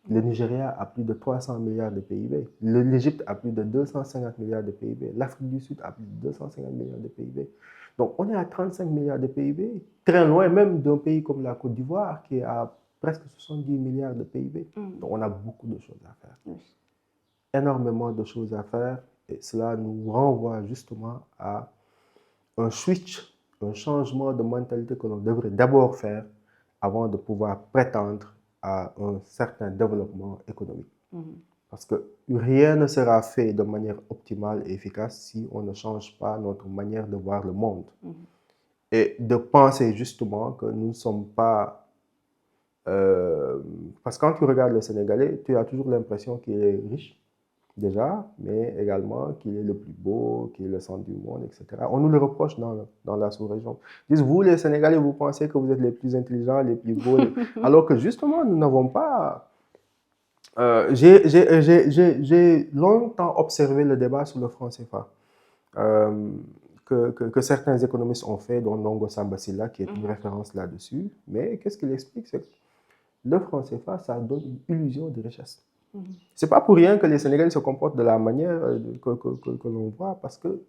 Le Nigeria a plus de 300 milliards de PIB. L'Égypte a plus de 250 milliards de PIB. L'Afrique du Sud a plus de 250 milliards de PIB. Donc, on est à 35 milliards de PIB, très loin même d'un pays comme la Côte d'Ivoire qui est à presque 70 milliards de PIB. Donc, on a beaucoup de choses à faire. Énormément de choses à faire. Et cela nous renvoie justement à un switch, un changement de mentalité que l'on devrait d'abord faire avant de pouvoir prétendre à un certain développement économique. Parce que rien ne sera fait de manière optimale et efficace si on ne change pas notre manière de voir le monde. Et de penser justement que nous ne sommes pas... parce que quand tu regardes le Sénégalais, tu as toujours l'impression qu'il est riche, déjà, mais également qu'il est le plus beau, qu'il est le centre du monde, etc. On nous le reproche dans la sous-région. Ils disent, vous les Sénégalais, vous pensez que vous êtes les plus intelligents, les plus beaux, alors que justement, nous n'avons pas... j'ai longtemps observé le débat sur le franc CFA que certains économistes ont fait, dont Ndongo Samba Sylla, qui est une référence là-dessus. Mais qu'est-ce qu'il explique? C'est que le franc CFA, ça donne une illusion de richesse. Ce n'est pas pour rien que les Sénégalais se comportent de la manière que l'on voit, parce que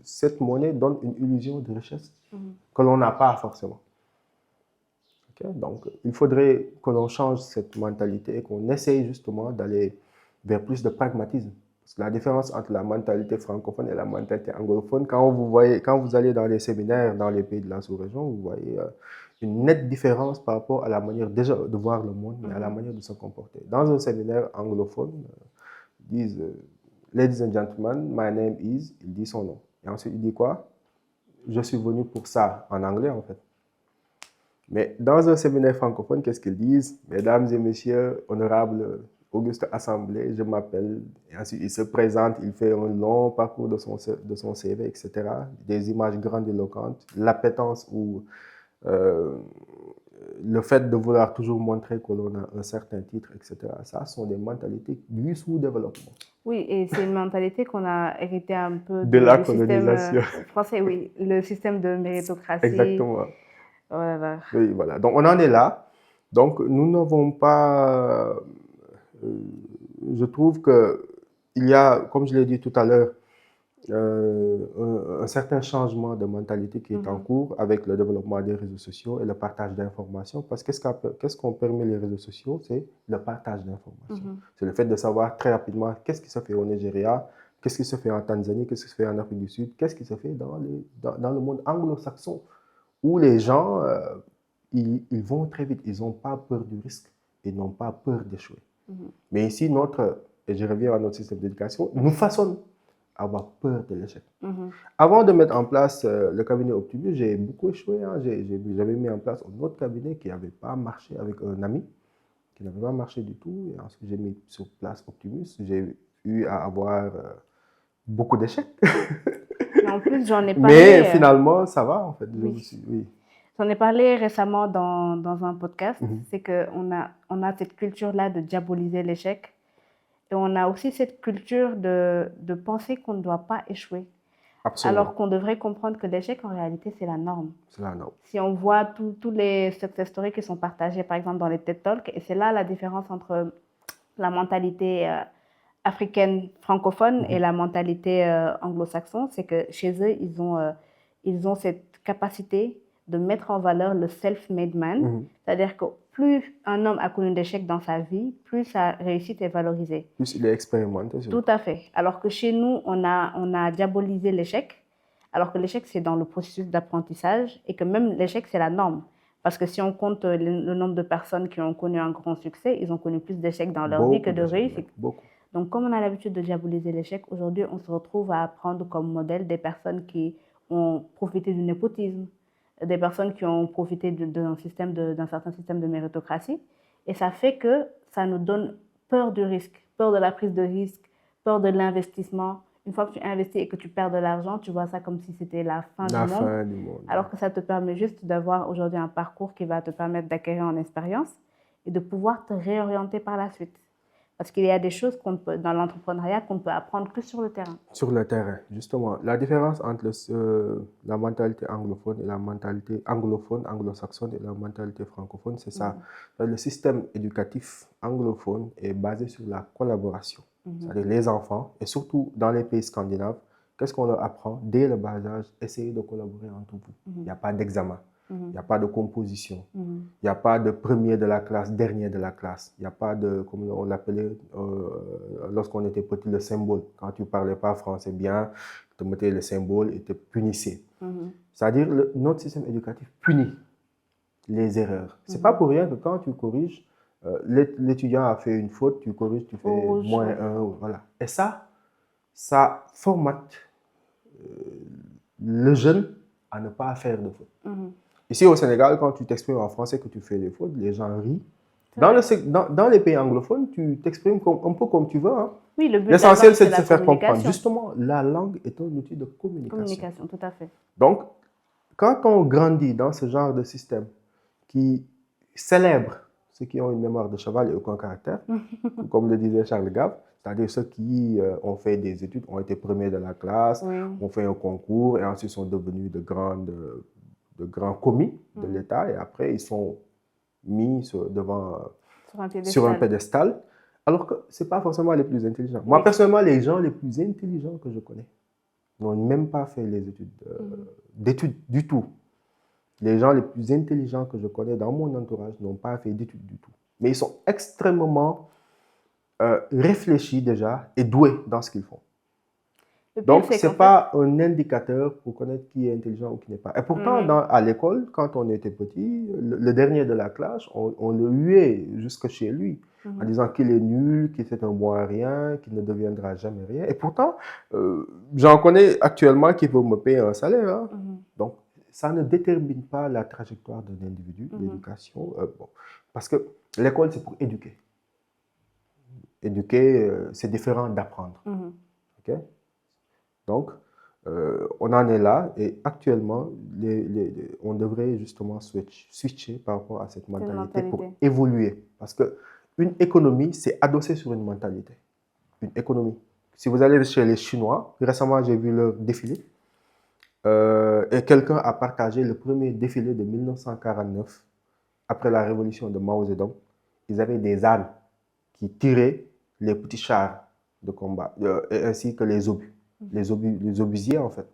cette monnaie donne une illusion de richesse que l'on n'a pas forcément. Okay? Donc, il faudrait que l'on change cette mentalité et qu'on essaye justement d'aller vers plus de pragmatisme. Parce que la différence entre la mentalité francophone et la mentalité anglophone, quand vous allez dans les séminaires dans les pays de la sous-région, vous voyez une nette différence par rapport à la manière déjà de voir le monde, mais à la manière de se comporter. Dans un séminaire anglophone, ils disent Ladies and gentlemen, my name is, il dit son nom. Et ensuite, il dit quoi? Je suis venu pour ça, en anglais en fait. Mais dans un séminaire francophone, qu'est-ce qu'ils disent? Mesdames et messieurs, honorables Auguste Assemblée, je m'appelle. Et ensuite, il se présente, il fait un long parcours de son CV, etc. Des images grandiloquentes, l'appétence ou le fait de vouloir toujours montrer que l'on a un certain titre, etc. Ça sont des mentalités du sous-développement. Oui, et c'est une mentalité qu'on a héritée un peu de la du colonisation. Système français, oui. Le système de méritocratie. Exactement. Voilà. Oui, voilà. Donc, on en est là. Donc, nous n'avons pas... je trouve qu'il y a, comme je l'ai dit tout à l'heure, un certain changement de mentalité qui est en cours avec le développement des réseaux sociaux et le partage d'informations. Parce que qu'est-ce qu'on permet les réseaux sociaux? C'est le partage d'informations. C'est le fait de savoir très rapidement qu'est-ce qui se fait au Nigeria, qu'est-ce qui se fait en Tanzanie, qu'est-ce qui se fait en Afrique du Sud, qu'est-ce qui se fait dans le monde anglo-saxon, où les gens, ils vont très vite, ils n'ont pas peur du risque, ils n'ont pas peur d'échouer. Mais ici, et je reviens à notre système d'éducation, nous façonne à avoir peur de l'échec. Avant de mettre en place le cabinet Optimus, j'ai beaucoup échoué. Hein. J'avais mis en place un autre cabinet qui n'avait pas marché avec un ami, qui n'avait pas marché du tout. Et ensuite, j'ai mis sur place Optimus. J'ai eu à avoir beaucoup d'échecs. En plus, j'en ai parlé. Mais finalement, ça va en fait. Oui. J'en ai parlé récemment dans un podcast. C'est qu'on a cette culture-là de diaboliser l'échec. Et on a aussi cette culture de penser qu'on ne doit pas échouer. Absolument. Alors qu'on devrait comprendre que l'échec, en réalité, c'est la norme. C'est la norme. Si on voit tous les success stories qui sont partagés, par exemple, dans les TED Talks, et c'est là la différence entre la mentalité africaine francophone et la mentalité anglo-saxonne, c'est que chez eux, ils ont cette capacité de mettre en valeur le self-made man. C'est-à-dire que plus un homme a connu d'échecs dans sa vie, plus sa réussite est valorisée. Plus il est expérimenté. Tout à fait. Alors que chez nous, on a diabolisé l'échec, alors que l'échec, c'est dans le processus d'apprentissage et que même l'échec, c'est la norme. Parce que si on compte le nombre de personnes qui ont connu un grand succès, ils ont connu plus d'échecs dans leur vie que de réussites. Donc, comme on a l'habitude de diaboliser l'échec, aujourd'hui, on se retrouve à prendre comme modèle des personnes qui ont profité du népotisme, des personnes qui ont profité d'un certain système de méritocratie. Et ça fait que ça nous donne peur du risque, peur de la prise de risque, peur de l'investissement. Une fois que tu investis et que tu perds de l'argent, tu vois ça comme si c'était la fin du monde. Alors que ça te permet juste d'avoir aujourd'hui un parcours qui va te permettre d'acquérir en expérience et de pouvoir te réorienter par la suite. Parce qu'il y a des choses dans l'entrepreneuriat qu'on peut apprendre que sur le terrain. Sur le terrain, justement. La différence entre la mentalité anglophone et la mentalité anglo-saxonne et la mentalité francophone, c'est ça. Le système éducatif anglophone est basé sur la collaboration. C'est-à-dire les enfants, et surtout dans les pays scandinaves, qu'est-ce qu'on leur apprend? Dès le bas âge, essayez de collaborer entre vous. Il n'y a pas d'examen. Il n'y a pas de composition. Il n'y a pas de premier de la classe, dernier de la classe. Il n'y a pas de, comme on l'appelait lorsqu'on était petit, le symbole. Quand tu ne parlais pas français bien, tu mettais le symbole et te punissais. C'est-à-dire notre système éducatif punit les erreurs. Ce n'est pas pour rien que quand tu corriges, l'étudiant a fait une faute, tu corriges, tu fais -1. Voilà. Et ça formate le jeune à ne pas faire de faute. Ici au Sénégal, quand tu t'exprimes en français que tu fais des fautes, les gens rient. Dans les pays anglophones, tu t'exprimes un peu comme tu veux. Hein. Oui, le but l'essentiel, c'est de se faire comprendre. Justement, la langue est un outil de communication. Communication, tout à fait. Donc, quand on grandit dans ce genre de système qui célèbre ceux qui ont une mémoire de cheval et aucun caractère, comme le disait Charles Gave, c'est-à-dire ceux qui ont fait des études, ont été premiers de la classe, ont fait un concours et ensuite sont devenus de grands commis de l'État et après ils sont mis sur un pédestal, alors que ce n'est pas forcément les plus intelligents. Moi, personnellement, les gens les plus intelligents que je connais n'ont même pas fait les d'études du tout. Les gens les plus intelligents que je connais dans mon entourage n'ont pas fait d'études du tout. Mais ils sont extrêmement réfléchis déjà et doués dans ce qu'ils font. Donc, ce n'est pas un indicateur pour connaître qui est intelligent ou qui n'est pas. Et pourtant, à l'école, quand on était petit, le dernier de la classe, on le huait jusque chez lui, en disant qu'il est nul, qu'il c'est un bon à rien, qu'il ne deviendra jamais rien. Et pourtant, j'en connais actuellement qui veulent me payer un salaire. Hein. Donc, ça ne détermine pas la trajectoire d'un individu, l'éducation. Bon, parce que l'école, c'est pour éduquer. Éduquer, c'est différent d'apprendre. OK? Donc, on en est là et actuellement, on devrait justement switcher par rapport à cette mentalité pour évoluer. Parce qu'une économie, c'est adossé sur une mentalité. Une économie. Si vous allez chez les Chinois, récemment j'ai vu leur défilé et quelqu'un a partagé le premier défilé de 1949 après la révolution de Mao Zedong. Ils avaient des ânes qui tiraient les petits chars de combat ainsi que les obus. Les obusiers, en fait,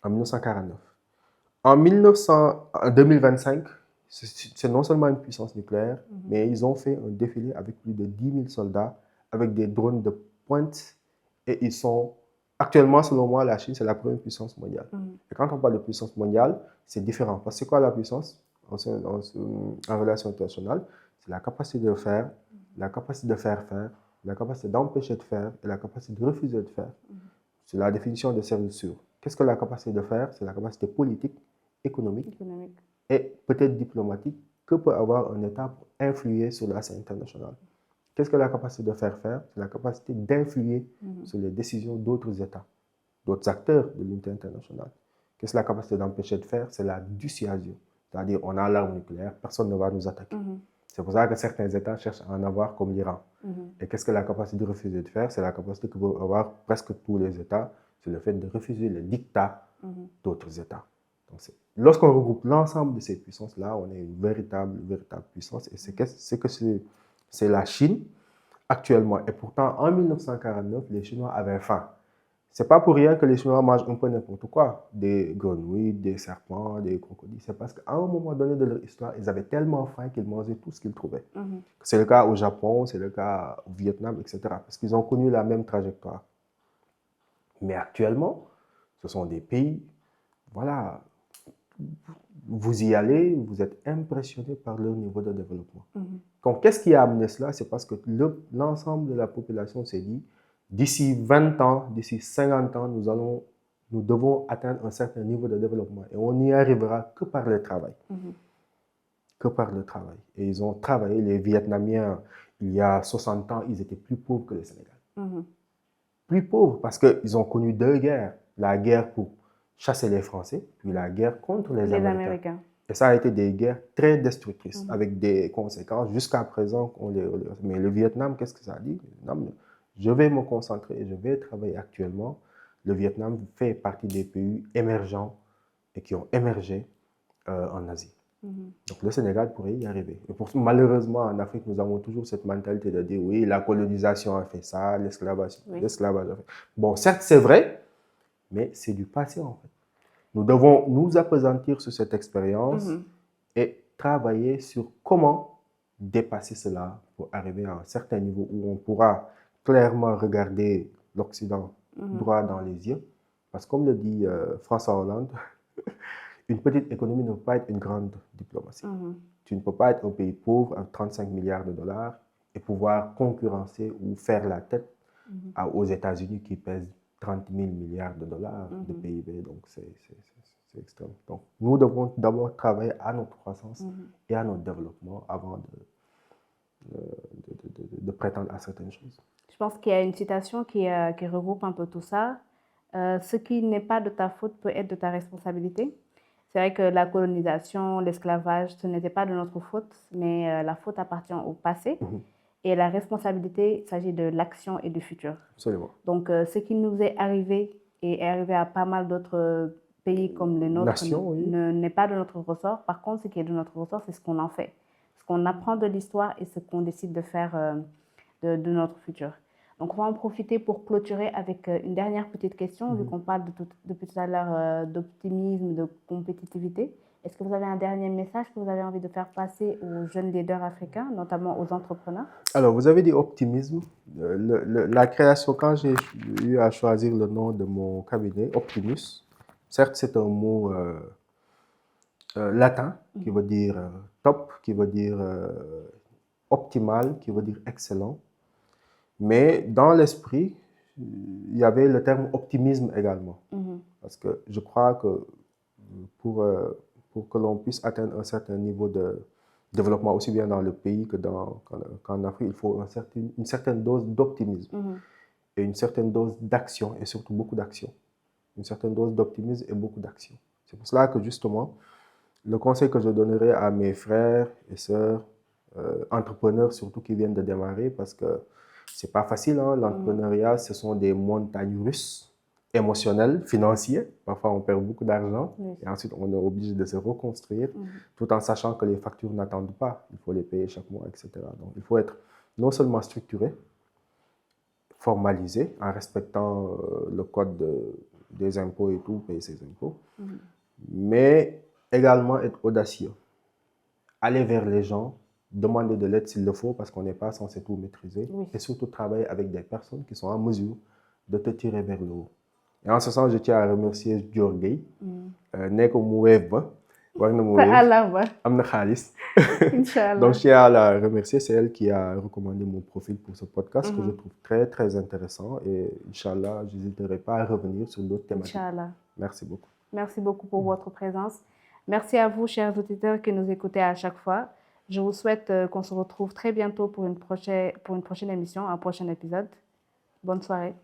en 1949. En 2025, c'est non seulement une puissance nucléaire, mais ils ont fait un défilé avec plus de 10 000 soldats, avec des drones de pointe, et ils sont, actuellement, selon moi, la Chine, c'est la première puissance mondiale. Et quand on parle de puissance mondiale, c'est différent. Parce que c'est quoi la puissance en relation internationale? C'est la capacité de faire, la capacité de faire faire, la capacité d'empêcher de faire, et la capacité de refuser de faire. C'est la définition de cercle sûr. Qu'est-ce que la capacité de faire? C'est la capacité politique, économique et peut-être diplomatique que peut avoir un État pour influer sur la scène internationale. Qu'est-ce que la capacité de faire faire? C'est la capacité d'influer sur les décisions d'autres États, d'autres acteurs de l'unité internationale. Qu'est-ce que la capacité d'empêcher de faire? C'est la dissuasion. C'est-à-dire, on a l'arme nucléaire, personne ne va nous attaquer. C'est pour ça que certains États cherchent à en avoir comme l'Iran. Et qu'est-ce que la capacité de refuser de faire? C'est la capacité que peuvent avoir presque tous les États. C'est le fait de refuser le dictat d'autres États. Lorsqu'on regroupe l'ensemble de ces puissances-là, on est une véritable puissance. Et c'est la Chine actuellement. Et pourtant, en 1949, les Chinois avaient faim. C'est pas pour rien que les Chinois mangent un peu n'importe quoi. Des grenouilles, des serpents, des crocodiles. C'est parce qu'à un moment donné de leur histoire, ils avaient tellement faim qu'ils mangeaient tout ce qu'ils trouvaient. C'est le cas au Japon, c'est le cas au Vietnam, etc. Parce qu'ils ont connu la même trajectoire. Mais actuellement, ce sont des pays, voilà, vous y allez, vous êtes impressionné par leur niveau de développement. Donc, qu'est-ce qui a amené cela? C'est parce que l'ensemble de la population s'est dit, d'ici 20 ans, d'ici 50 ans, nous devons atteindre un certain niveau de développement. Et on n'y arrivera que par le travail. Que par le travail. Et ils ont travaillé. Les Vietnamiens, il y a 60 ans, ils étaient plus pauvres que le Sénégal. Plus pauvres parce qu'ils ont connu deux guerres. La guerre pour chasser les Français, puis la guerre contre les Américains. Et ça a été des guerres très destructrices, avec des conséquences jusqu'à présent. Mais le Vietnam, qu'est-ce que ça dit? Non, je vais me concentrer et je vais travailler actuellement. Le Vietnam fait partie des pays émergents et qui ont émergé en Asie. Donc le Sénégal pourrait y arriver. Et malheureusement, en Afrique, nous avons toujours cette mentalité de dire oui, la colonisation a fait ça, l'esclavage a fait. Bon, certes, c'est vrai, mais c'est du passé en fait. Nous devons nous appesantir sur cette expérience et travailler sur comment dépasser cela pour arriver à un certain niveau où on pourra clairement regarder l'Occident droit dans les yeux. Parce que comme le dit François Hollande, une petite économie ne peut pas être une grande diplomatie. Tu ne peux pas être un pays pauvre avec 35 milliards de dollars et pouvoir concurrencer ou faire la tête aux États-Unis qui pèsent 30 000 milliards de dollars de PIB. Donc, c'est extrême. Donc, nous devons d'abord travailler à notre croissance et à notre développement avant de prétendre à certaines choses. Je pense qu'il y a une citation qui regroupe un peu tout ça. Ce qui n'est pas de ta faute peut être de ta responsabilité. C'est vrai que la colonisation, l'esclavage, ce n'était pas de notre faute, mais la faute appartient au passé. Et la responsabilité, il s'agit de l'action et du futur. Absolument. Donc, ce qui nous est arrivé et est arrivé à pas mal d'autres pays comme les nôtres n'est pas de notre ressort. Par contre, ce qui est de notre ressort, c'est ce qu'on en fait. Ce qu'on apprend de l'histoire et ce qu'on décide de faire de notre futur. Donc, on va en profiter pour clôturer avec une dernière petite question, vu qu'on parle depuis tout à l'heure d'optimisme, de compétitivité. Est-ce que vous avez un dernier message que vous avez envie de faire passer aux jeunes leaders africains, notamment aux entrepreneurs? Alors, vous avez dit optimisme. La création, quand j'ai eu à choisir le nom de mon cabinet, Optimus, certes, c'est un mot latin qui veut dire top, qui veut dire optimal, qui veut dire excellent. Mais dans l'esprit, il y avait le terme optimisme également. Parce que je crois que pour que l'on puisse atteindre un certain niveau de développement, aussi bien dans le pays qu'en Afrique, il faut une certaine dose d'optimisme et une certaine dose d'action, et surtout beaucoup d'action. Une certaine dose d'optimisme et beaucoup d'action. C'est pour cela que justement, le conseil que je donnerais à mes frères et sœurs, entrepreneurs surtout qui viennent de démarrer, parce que c'est pas facile, hein, l'entrepreneuriat, ce sont des montagnes russes, émotionnelles, financières. Parfois, on perd beaucoup d'argent et ensuite, on est obligé de se reconstruire tout en sachant que les factures n'attendent pas. Il faut les payer chaque mois, etc. Donc, il faut être non seulement structuré, formalisé en respectant le code des impôts et tout, payer ses impôts, mais également être audacieux. Aller vers les gens, demander de l'aide s'il le faut parce qu'on n'est pas censé tout maîtriser et surtout travailler avec des personnes qui sont en mesure de te tirer vers le haut. Et en ce sens, je tiens à remercier Dior Gueye. Neko mu wave ba, war na mu wave, am na xaalis. Donc, je tiens à la remercier. C'est elle qui a recommandé mon profil pour ce podcast que je trouve très, très intéressant. Et Inch'Allah, je n'hésiterai pas à revenir sur d'autres thématiques. Inch'Allah. Merci beaucoup. Merci beaucoup pour votre présence. Merci à vous, chers auditeurs, qui nous écoutez à chaque fois. Je vous souhaite qu'on se retrouve très bientôt pour une prochaine émission, un prochain épisode. Bonne soirée.